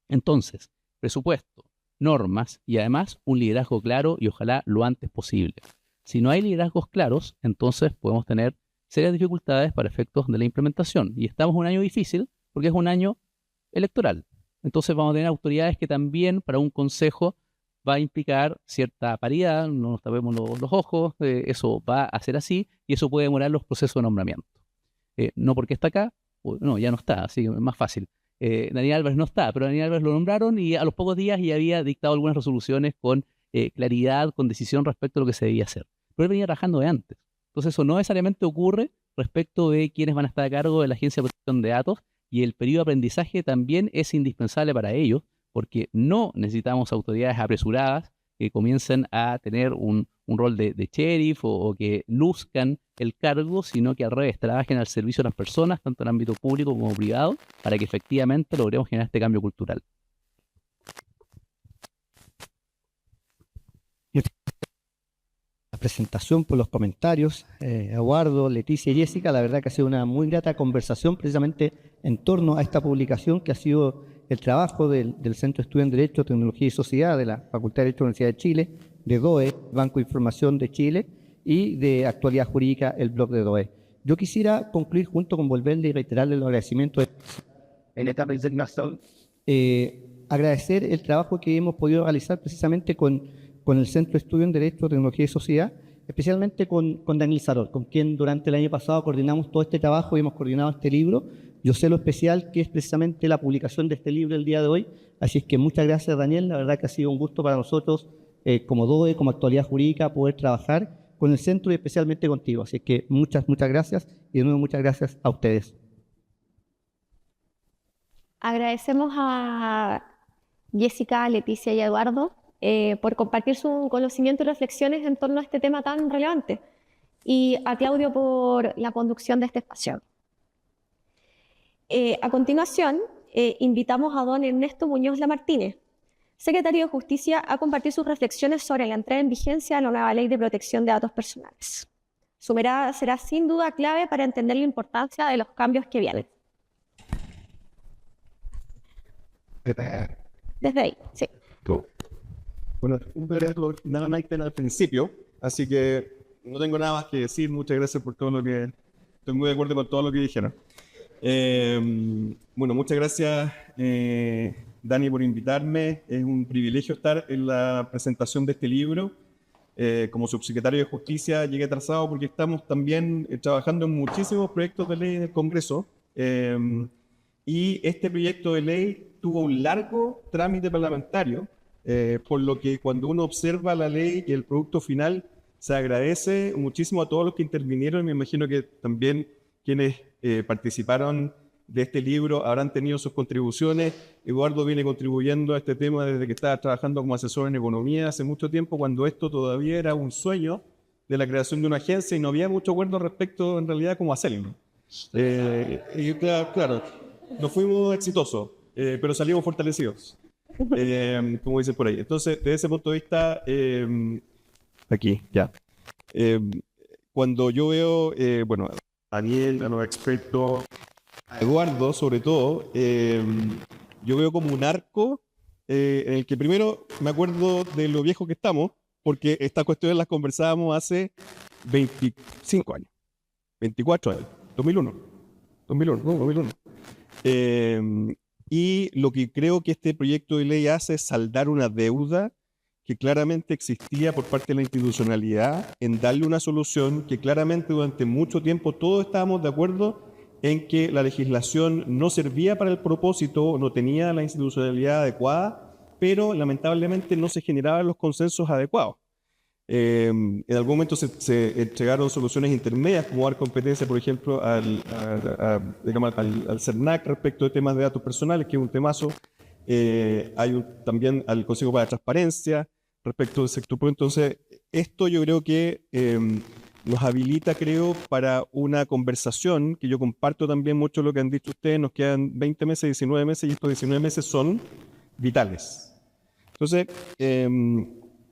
Entonces, presupuesto, normas y además un liderazgo claro y ojalá lo antes posible. Si no hay liderazgos claros, entonces podemos tener serias dificultades para efectos de la implementación. Y estamos en un año difícil porque es un año electoral. Entonces vamos a tener autoridades que también para un consejo va a implicar cierta paridad, no nos tapemos los ojos, eso va a ser así y eso puede demorar los procesos de nombramiento. No porque está acá, no, ya no está, así que es más fácil. Daniel Álvarez no está, pero Daniel Álvarez lo nombraron y a los pocos días ya había dictado algunas resoluciones con claridad, con decisión respecto a lo que se debía hacer. Pero él venía trabajando de antes. Entonces eso no necesariamente ocurre respecto de quienes van a estar a cargo de la Agencia de Protección de Datos y el periodo de aprendizaje también es indispensable para ellos porque no necesitamos autoridades apresuradas que comiencen a tener un rol de sheriff o que luzcan el cargo, sino que al revés, trabajen al servicio de las personas, tanto en el ámbito público como privado, para que efectivamente logremos generar este cambio cultural. La presentación, por los comentarios, Eduardo, Leticia y Jessica, la verdad que ha sido una muy grata conversación precisamente en torno a esta publicación que ha sido el trabajo del Centro de Estudio en Derecho, Tecnología y Sociedad de la Facultad de Derecho de la Universidad de Chile, de DOE, Banco de Información de Chile, y de Actualidad Jurídica, el blog de DOE. Yo quisiera concluir junto con volverle y reiterarle el agradecimiento en esta presentación, agradecer el trabajo que hemos podido realizar precisamente con el Centro de Estudio en Derecho, Tecnología y Sociedad, especialmente con Daniel Sarol, con quien durante el año pasado coordinamos todo este trabajo y hemos coordinado este libro. Yo sé lo especial que es precisamente la publicación de este libro el día de hoy, así es que muchas gracias, Daniel, la verdad que ha sido un gusto para nosotros, como DOE, como Actualidad Jurídica, poder trabajar con el centro y especialmente contigo, así que muchas gracias y de nuevo muchas gracias a ustedes. Agradecemos a Jessica, Leticia y Eduardo por compartir su conocimiento y reflexiones en torno a este tema tan relevante, y a Claudio por la conducción de este espacio. A continuación, invitamos a don Ernesto Muñoz Lamartine, secretario de Justicia, a compartir sus reflexiones sobre la entrada en vigencia de la nueva Ley de Protección de Datos Personales. Su mirada será sin duda clave para entender la importancia de los cambios que vienen. Desde ahí, sí. Bueno, un breve nada más que al principio, así que no tengo nada más que decir. Muchas gracias por todo lo que... Estoy muy de acuerdo con todo lo que dijeron. Bueno, muchas gracias, Dani, por invitarme. Es un privilegio estar en la presentación de este libro. Como subsecretario de Justicia llegué atrasado porque estamos también trabajando en muchísimos proyectos de ley del Congreso. Y este proyecto de ley tuvo un largo trámite parlamentario, por lo que cuando uno observa la ley y el producto final, se agradece muchísimo a todos los que intervinieron. Me imagino que también quienes participaron de este libro habrán tenido sus contribuciones. Eduardo viene contribuyendo a este tema desde que estaba trabajando como asesor en economía hace mucho tiempo, cuando esto todavía era un sueño de la creación de una agencia y no había mucho acuerdo respecto en realidad cómo hacerlo. Y claro, no fuimos exitosos, pero salimos fortalecidos, como dicen por ahí. Entonces, desde ese punto de vista, aquí, ya. Cuando yo veo, bueno, a Daniel, a los expertos, a Eduardo sobre todo, yo veo como un arco en el que primero me acuerdo de lo viejo que estamos, porque estas cuestiones las conversábamos hace 25 años, 24 años, 2001. Y lo que creo que este proyecto de ley hace es saldar una deuda que claramente existía por parte de la institucionalidad en darle una solución que claramente durante mucho tiempo todos estábamos de acuerdo en que la legislación no servía para el propósito, no tenía la institucionalidad adecuada, pero lamentablemente no se generaban los consensos adecuados. En algún momento se entregaron soluciones intermedias, como dar competencia, por ejemplo, al CERNAC respecto de temas de datos personales, que es un temazo. Hay también al Consejo para la Transparencia respecto del sector público. Entonces, esto yo creo que nos habilita, creo, para una conversación que yo comparto también mucho lo que han dicho ustedes. Nos quedan 20 meses, 19 meses, y estos 19 meses son vitales. Entonces,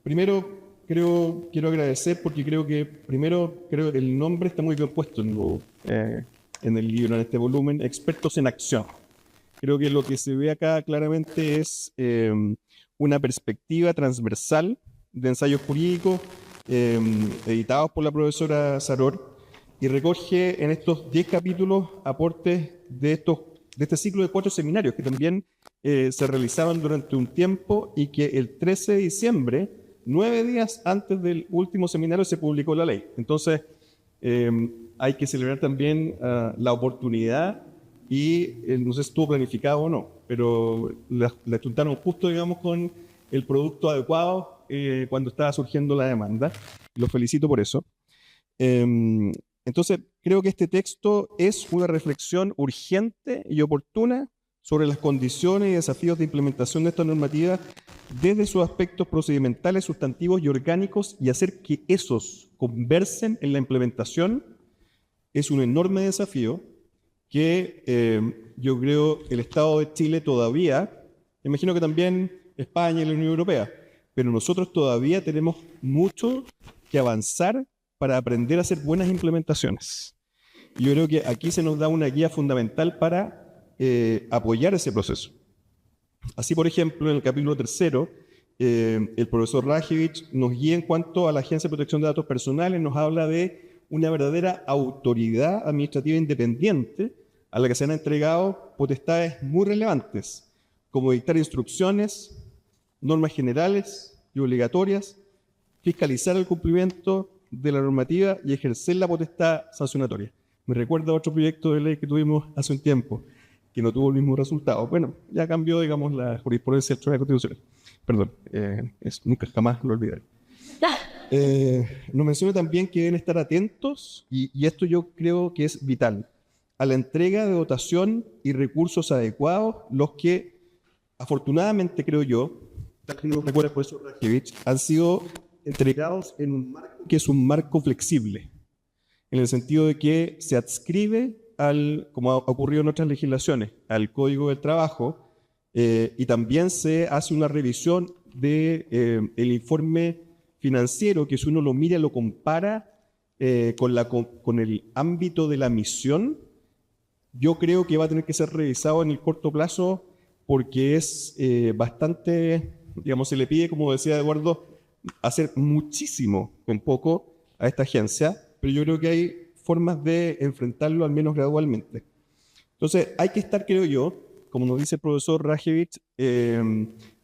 primero quiero agradecer porque creo que el nombre está muy bien puesto en el libro, en este volumen, Expertos en Acción. Creo que lo que se ve acá claramente es una perspectiva transversal de ensayos jurídicos editados por la profesora Saror, y recoge en estos 10 capítulos aportes de este ciclo de 4 seminarios que también se realizaban durante un tiempo, y que el 13 de diciembre, 9 días antes del último seminario, se publicó la ley. Entonces, hay que celebrar también la oportunidad, y no sé si estuvo planificado o no, pero la juntaron justo, digamos, con el producto adecuado cuando estaba surgiendo la demanda. Los felicito por eso. Entonces, creo que este texto es una reflexión urgente y oportuna sobre las condiciones y desafíos de implementación de esta normativa desde sus aspectos procedimentales, sustantivos y orgánicos, y hacer que esos conversen en la implementación es un enorme desafío que yo creo el Estado de Chile todavía, imagino que también España y la Unión Europea, pero nosotros todavía tenemos mucho que avanzar para aprender a hacer buenas implementaciones. Yo creo que aquí se nos da una guía fundamental para apoyar ese proceso. Así, por ejemplo, en el capítulo 3, el profesor Rajevich nos guía en cuanto a la Agencia de Protección de Datos Personales, nos habla de una verdadera autoridad administrativa independiente a la que se han entregado potestades muy relevantes, como dictar instrucciones, normas generales y obligatorias, fiscalizar el cumplimiento de la normativa y ejercer la potestad sancionatoria. Me recuerda a otro proyecto de ley que tuvimos hace un tiempo, que no tuvo el mismo resultado. Bueno, ya cambió, digamos, la jurisprudencia del Tribunal Constitucional. Perdón, nunca jamás lo olvidaré. Nos menciona también que deben estar atentos, y esto yo creo que es vital, a la entrega de dotación y recursos adecuados, los que, afortunadamente, creo yo, tal como recuerda el profesor Rajevich, han sido entregados en un marco que es un marco flexible, en el sentido de que se adscribe como ha ocurrido en otras legislaciones, al Código del Trabajo, y también se hace una revisión del informe financiero, que si uno lo mira, lo compara con el ámbito de la misión, yo creo que va a tener que ser revisado en el corto plazo, porque es bastante, digamos, se le pide, como decía Eduardo, hacer muchísimo con poco a esta agencia, pero yo creo que hay formas de enfrentarlo, al menos gradualmente. Entonces, hay que estar, creo yo, como nos dice el profesor Rajevich,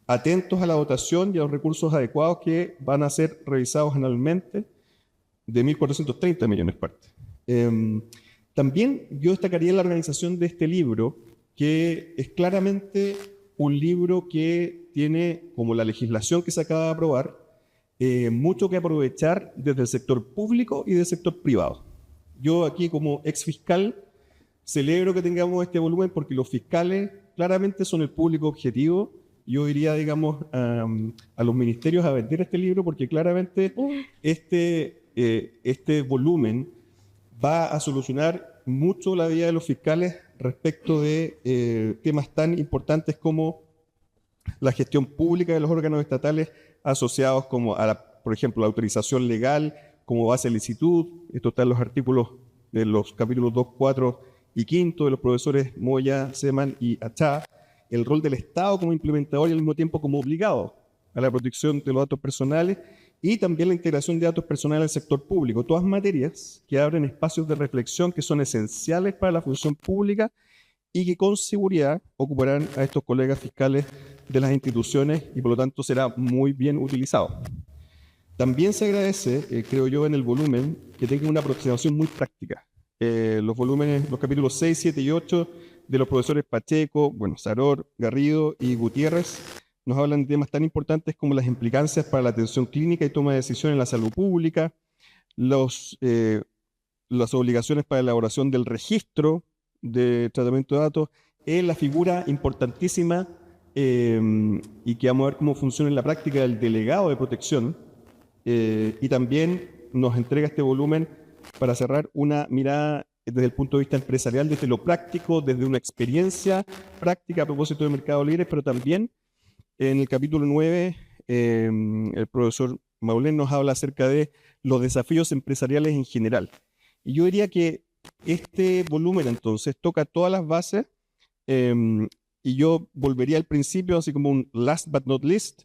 atentos a la dotación y a los recursos adecuados que van a ser revisados anualmente, de 1.430 millones parte. También yo destacaría la organización de este libro, que es claramente un libro que tiene, como la legislación que se acaba de aprobar, mucho que aprovechar desde el sector público y del sector privado. Yo aquí, como ex fiscal, celebro que tengamos este volumen porque los fiscales claramente son el público objetivo. Yo iría, digamos, a los ministerios a vender este libro porque claramente este volumen va a solucionar mucho la vida de los fiscales respecto de temas tan importantes como la gestión pública de los órganos estatales asociados como por ejemplo, la autorización legal como base de licitud. Esto está en los artículos de los capítulos 2, 4 y 5 de los profesores Moya, Seman y Achá. El rol del Estado como implementador y al mismo tiempo como obligado a la protección de los datos personales y también la integración de datos personales al sector público. Todas materias que abren espacios de reflexión que son esenciales para la función pública y que con seguridad ocuparán a estos colegas fiscales de las instituciones y por lo tanto será muy bien utilizado. También se agradece, creo yo, en el volumen que tenga una aproximación muy práctica. Los capítulos 6, 7 y 8 de los profesores Pacheco, Saror, Garrido y Gutiérrez nos hablan de temas tan importantes como las implicancias para la atención clínica y toma de decisiones en la salud pública, las obligaciones para la elaboración del registro de tratamiento de datos, la figura importantísima y que vamos a ver cómo funciona en la práctica del delegado de protección, y también nos entrega este volumen para cerrar una mirada desde el punto de vista empresarial, desde lo práctico, desde una experiencia práctica a propósito de mercado libre, pero también en el capítulo 9 el profesor Maulén nos habla acerca de los desafíos empresariales en general. Y yo diría que este volumen entonces toca todas las bases y yo volvería al principio, así como un last but not least,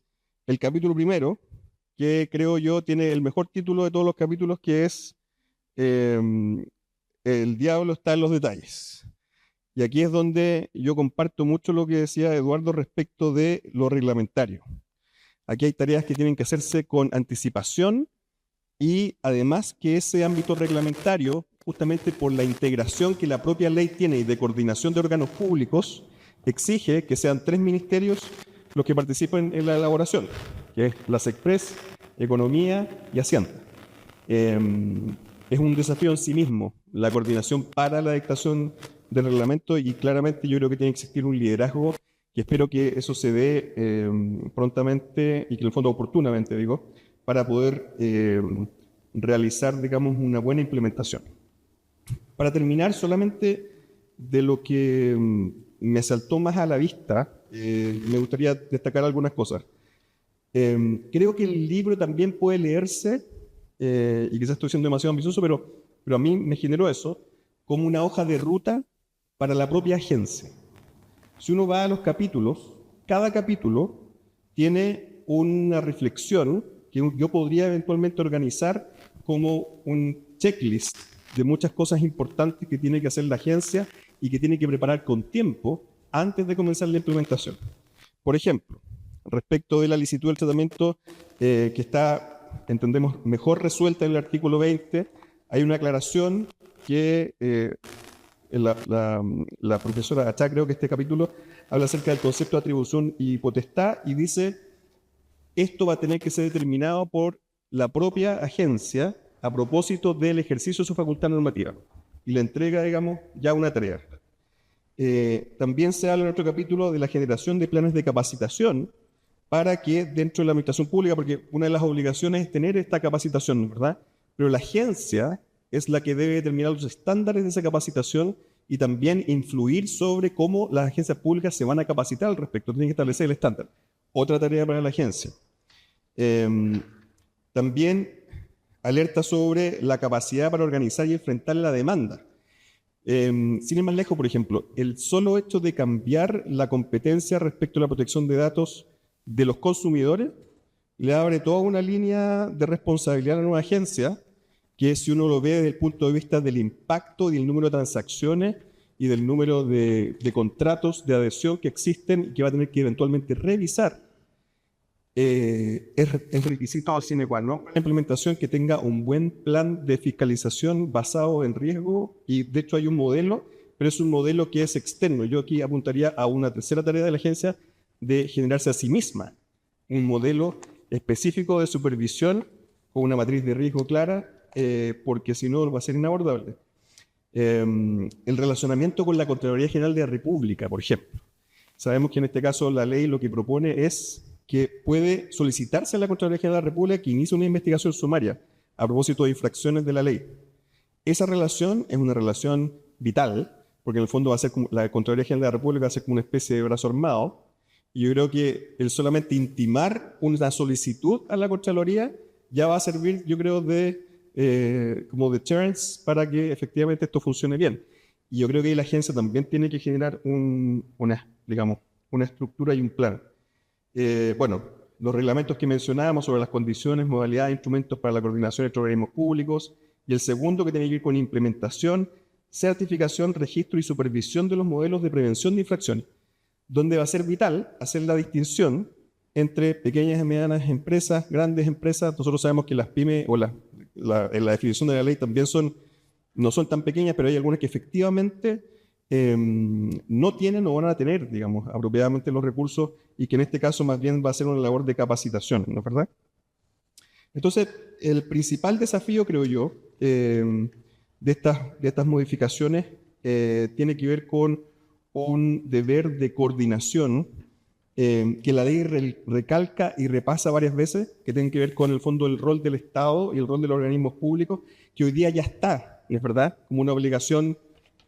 el capítulo primero, que creo yo tiene el mejor título de todos los capítulos, que es El diablo está en los detalles. Y aquí es donde yo comparto mucho lo que decía Eduardo respecto de lo reglamentario. Aquí hay tareas que tienen que hacerse con anticipación y además que ese ámbito reglamentario, justamente por la integración que la propia ley tiene y de coordinación de órganos públicos, exige que sean 3 ministerios los que participen en la elaboración, que es la SECPRES, Economía y Hacienda. Es un desafío en sí mismo, la coordinación para la dictación del reglamento, y claramente yo creo que tiene que existir un liderazgo, y espero que eso se dé prontamente y que en el fondo oportunamente, digo, para poder realizar, digamos, una buena implementación. Para terminar, solamente de lo que me saltó más a la vista, me gustaría destacar algunas cosas. Creo que el libro también puede leerse, y quizás estoy siendo demasiado ambicioso, pero a mí me generó eso, como una hoja de ruta para la propia agencia. Si uno va a los capítulos, cada capítulo tiene una reflexión que yo podría eventualmente organizar como un checklist de muchas cosas importantes que tiene que hacer la agencia y que tiene que preparar con tiempo antes de comenzar la implementación. Por ejemplo, respecto de la licitud del tratamiento que está, entendemos, mejor resuelta en el artículo 20, hay una aclaración que la profesora Achá, creo que este capítulo habla acerca del concepto de atribución y potestad y dice: esto va a tener que ser determinado por la propia agencia a propósito del ejercicio de su facultad normativa y le entrega, digamos, ya una tarea. También se habla en otro capítulo de la generación de planes de capacitación para que dentro de la administración pública, porque una de las obligaciones es tener esta capacitación, ¿verdad? Pero la agencia es la que debe determinar los estándares de esa capacitación y también influir sobre cómo las agencias públicas se van a capacitar al respecto. Tienen que establecer el estándar. Otra tarea para la agencia. También alerta sobre la capacidad para organizar y enfrentar la demanda. Sin ir más lejos, por ejemplo, el solo hecho de cambiar la competencia respecto a la protección de datos de los consumidores le abre toda una línea de responsabilidad a la nueva agencia, que si uno lo ve desde el punto de vista del impacto y del número de transacciones y del número de contratos de adhesión que existen y que va a tener que eventualmente revisar, es requisito sine qua non la implementación que tenga un buen plan de fiscalización basado en riesgo, y de hecho hay un modelo, pero es un modelo que es externo. Yo aquí apuntaría a una tercera tarea de la agencia de generarse a sí misma un modelo específico de supervisión con una matriz de riesgo clara, porque si no va a ser inabordable. El relacionamiento con la Contraloría General de la República, por ejemplo. Sabemos que en este caso la ley lo que propone es que puede solicitarse a la Contraloría General de la República que inicie una investigación sumaria a propósito de infracciones de la ley. Esa relación es una relación vital, porque en el fondo va a ser como, la Contraloría General de la República va a ser como una especie de brazo armado, y yo creo que el solamente intimar una solicitud a la Contraloría ya va a servir, yo creo, como deterrence para que efectivamente esto funcione bien. Y yo creo que ahí la agencia también tiene que generar una estructura y un plan. Bueno, los reglamentos que mencionábamos sobre las condiciones, modalidades, instrumentos para la coordinación entre organismos públicos, y el segundo que tiene que ver con implementación, certificación, registro y supervisión de los modelos de prevención de infracciones, donde va a ser vital hacer la distinción entre pequeñas y medianas empresas, grandes empresas. Nosotros sabemos que las pymes, o en la definición de la ley también no son tan pequeñas, pero hay algunas que efectivamente no tienen o van a tener, digamos, apropiadamente los recursos, y que en este caso más bien va a ser una labor de capacitación, ¿no es verdad? Entonces, el principal desafío, creo yo, de estas modificaciones tiene que ver con un deber de coordinación que la ley recalca y repasa varias veces, que tiene que ver con el fondo el rol del Estado y el rol de los organismos públicos, que hoy día ya está, es verdad, como una obligación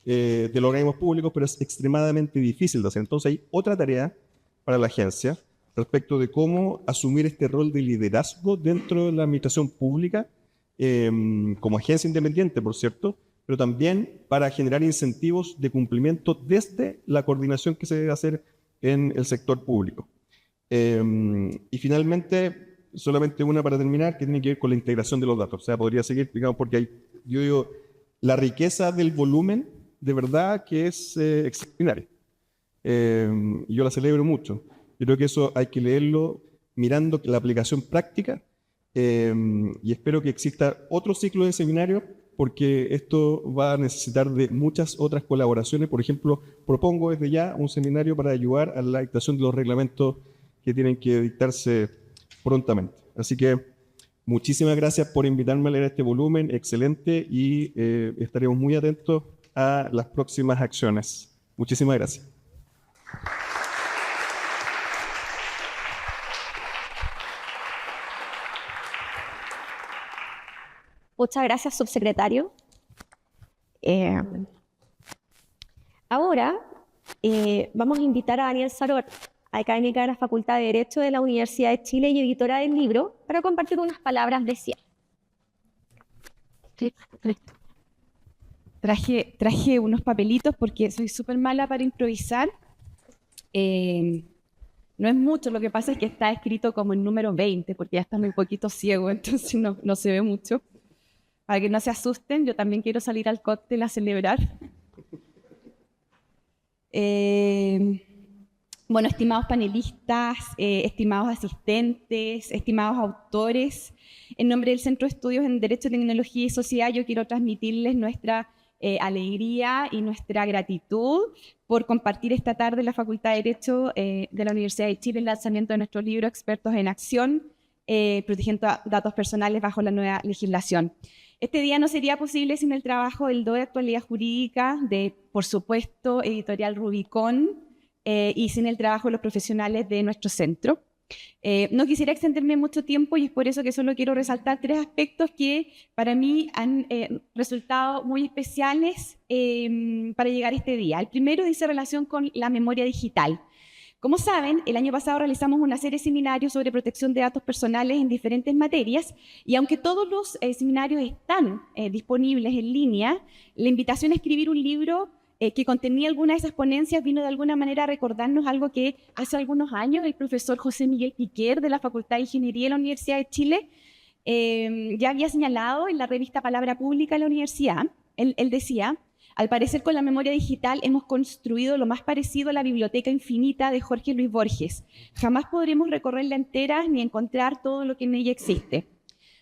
de los organismos públicos, pero es extremadamente difícil de hacer. Entonces hay otra tarea para la agencia respecto de cómo asumir este rol de liderazgo dentro de la administración pública, como agencia independiente, por cierto, pero también para generar incentivos de cumplimiento desde la coordinación que se debe hacer en el sector público. Y finalmente, solamente una para terminar, que tiene que ver con la integración de los datos. O sea, podría seguir, digamos, porque yo digo, la riqueza del volumen, de verdad que es extraordinaria. Y yo la celebro mucho. Yo creo que eso hay que leerlo mirando la aplicación práctica, y espero que exista otro ciclo de seminarios, porque esto va a necesitar de muchas otras colaboraciones. Por ejemplo, propongo desde ya un seminario para ayudar a la dictación de los reglamentos que tienen que dictarse prontamente. Así que muchísimas gracias por invitarme a leer este volumen, excelente, y estaremos muy atentos a las próximas acciones. Muchísimas gracias. Muchas gracias, subsecretario. Ahora vamos a invitar a Daniel Saror, académica de la Facultad de Derecho de la Universidad de Chile y editora del libro, para compartir unas palabras de cierre. Traje unos papelitos porque soy súper mala para improvisar. No es mucho, lo que pasa es que está escrito como el número 20, porque ya está muy poquito ciego, entonces no se ve mucho. Para que no se asusten, yo también quiero salir al cóctel a celebrar. Bueno, estimados panelistas, estimados asistentes, estimados autores, en nombre del Centro de Estudios en Derecho, Tecnología y Sociedad, yo quiero transmitirles nuestra alegría y nuestra gratitud por compartir esta tarde en la Facultad de Derecho de la Universidad de Chile el lanzamiento de nuestro libro Expertos en Acción, protegiendo datos personales bajo la nueva legislación. Este día no sería posible sin el trabajo del DOE de Actualidad Jurídica, de, por supuesto, Editorial Rubicón, y sin el trabajo de los profesionales de nuestro centro. No quisiera extenderme mucho tiempo y es por eso que solo quiero resaltar 3 aspectos que para mí han resultado muy especiales para llegar a este día. El primero dice relación con la memoria digital. Como saben, el año pasado realizamos una serie de seminarios sobre protección de datos personales en diferentes materias, y aunque todos los seminarios están disponibles en línea, la invitación a escribir un libro que contenía alguna de esas ponencias vino de alguna manera a recordarnos algo que hace algunos años el profesor José Miguel Piquer de la Facultad de Ingeniería de la Universidad de Chile ya había señalado en la revista Palabra Pública de la universidad. Él decía: al parecer, con la memoria digital hemos construido lo más parecido a la biblioteca infinita de Jorge Luis Borges. Jamás podremos recorrerla entera ni encontrar todo lo que en ella existe.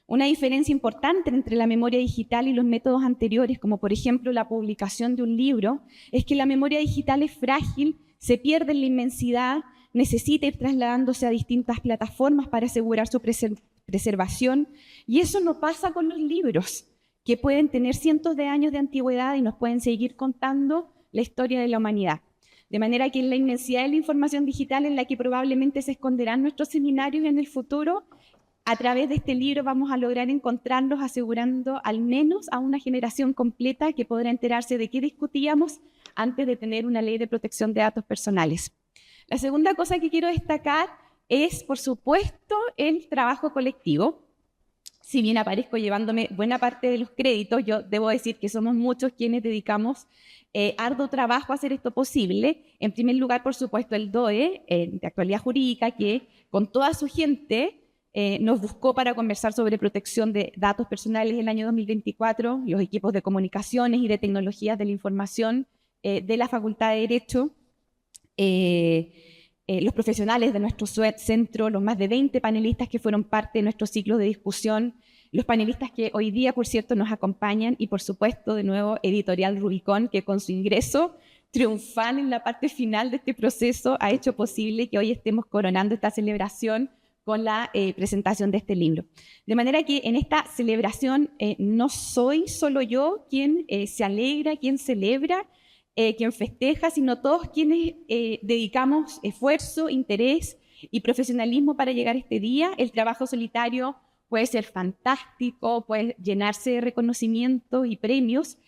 Una diferencia importante entre la memoria digital y los métodos anteriores, como por ejemplo la publicación de un libro, es que la memoria digital es frágil, se pierde en la inmensidad, necesita ir trasladándose a distintas plataformas para asegurar su preservación, y eso no pasa con los libros. que pueden tener cientos de años de antigüedad y nos pueden seguir contando la historia de la humanidad. De manera que en la inmensidad de la información digital en la que probablemente se esconderán nuestros seminarios en el futuro, a través de este libro vamos a lograr encontrarlos asegurando al menos a una generación completa que podrá enterarse de qué discutíamos antes de tener una ley de protección de datos personales. La segunda cosa que quiero destacar es, por supuesto, el trabajo colectivo. Si bien aparezco llevándome buena parte de los créditos, yo debo decir que somos muchos quienes dedicamos arduo trabajo a hacer esto posible. En primer lugar, por supuesto, el DOE, de Actualidad Jurídica, que con toda su gente nos buscó para conversar sobre protección de datos personales en el año 2024, los equipos de comunicaciones y de tecnologías de la información de la Facultad de Derecho, los profesionales de nuestro centro, los más de 20 panelistas que fueron parte de nuestro ciclo de discusión, los panelistas que hoy día, por cierto, nos acompañan y, por supuesto, de nuevo, Editorial Rubicón, que con su ingreso triunfal en la parte final de este proceso ha hecho posible que hoy estemos coronando esta celebración con la presentación de este libro. De manera que en esta celebración no soy solo yo quien se alegra, quien celebra, quien festeja, sino todos quienes dedicamos esfuerzo, interés y profesionalismo para llegar a este día. El trabajo solitario puede ser fantástico, puede llenarse de reconocimientos y premios,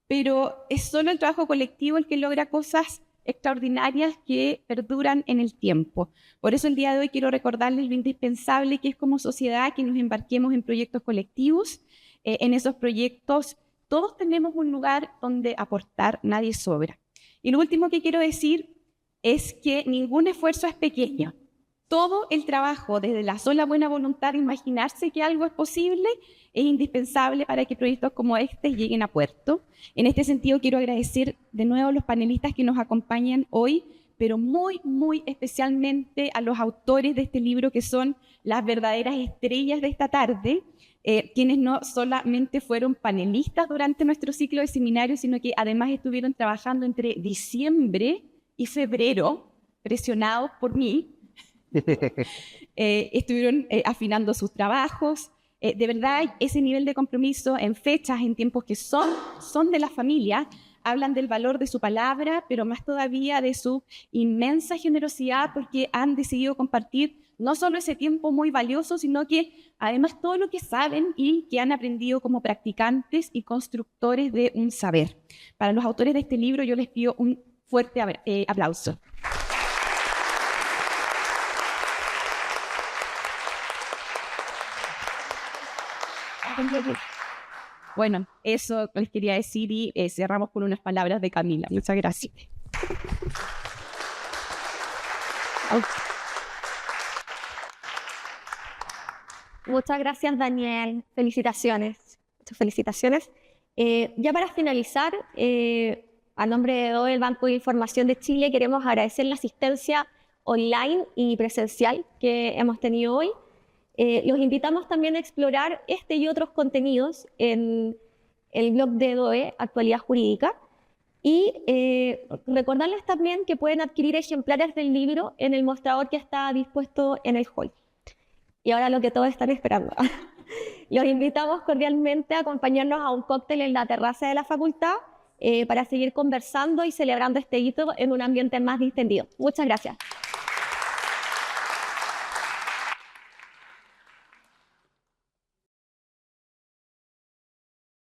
pero es solo el trabajo colectivo el que logra cosas extraordinarias que perduran en el tiempo. Por eso el día de hoy quiero recordarles lo indispensable que es como sociedad que nos embarquemos en proyectos colectivos. En esos proyectos todos tenemos un lugar donde aportar, nadie sobra. Y lo último que quiero decir es que ningún esfuerzo es pequeño. Todo el trabajo, desde la sola buena voluntad de imaginarse que algo es posible, es indispensable para que proyectos como este lleguen a puerto. En este sentido, quiero agradecer de nuevo a los panelistas que nos acompañan hoy, pero muy, muy especialmente a los autores de este libro, que son las verdaderas estrellas de esta tarde, quienes no solamente fueron panelistas durante nuestro ciclo de seminarios, sino que además estuvieron trabajando entre diciembre y febrero, presionados por mí, estuvieron afinando sus trabajos. De verdad, ese nivel de compromiso en fechas, en tiempos que son de la familia, hablan del valor de su palabra, pero más todavía de su inmensa generosidad, porque han decidido compartir no solo ese tiempo muy valioso, sino que además todo lo que saben y que han aprendido como practicantes y constructores de un saber. Para los autores de este libro yo les pido un fuerte aplauso. Bueno, eso les quería decir y cerramos con unas palabras de Camila. Muchas gracias. Muchas gracias, Daniel. Felicitaciones. Muchas felicitaciones. Ya para finalizar, a nombre de todo el Banco de Información de Chile, queremos agradecer la asistencia online y presencial que hemos tenido hoy. Los invitamos también a explorar este y otros contenidos en el blog de DOE, Actualidad Jurídica, y recordarles también que pueden adquirir ejemplares del libro en el mostrador que está dispuesto en el hall. Y ahora lo que todos están esperando. Los invitamos cordialmente a acompañarnos a un cóctel en la terraza de la facultad para seguir conversando y celebrando este hito en un ambiente más distendido. Muchas gracias.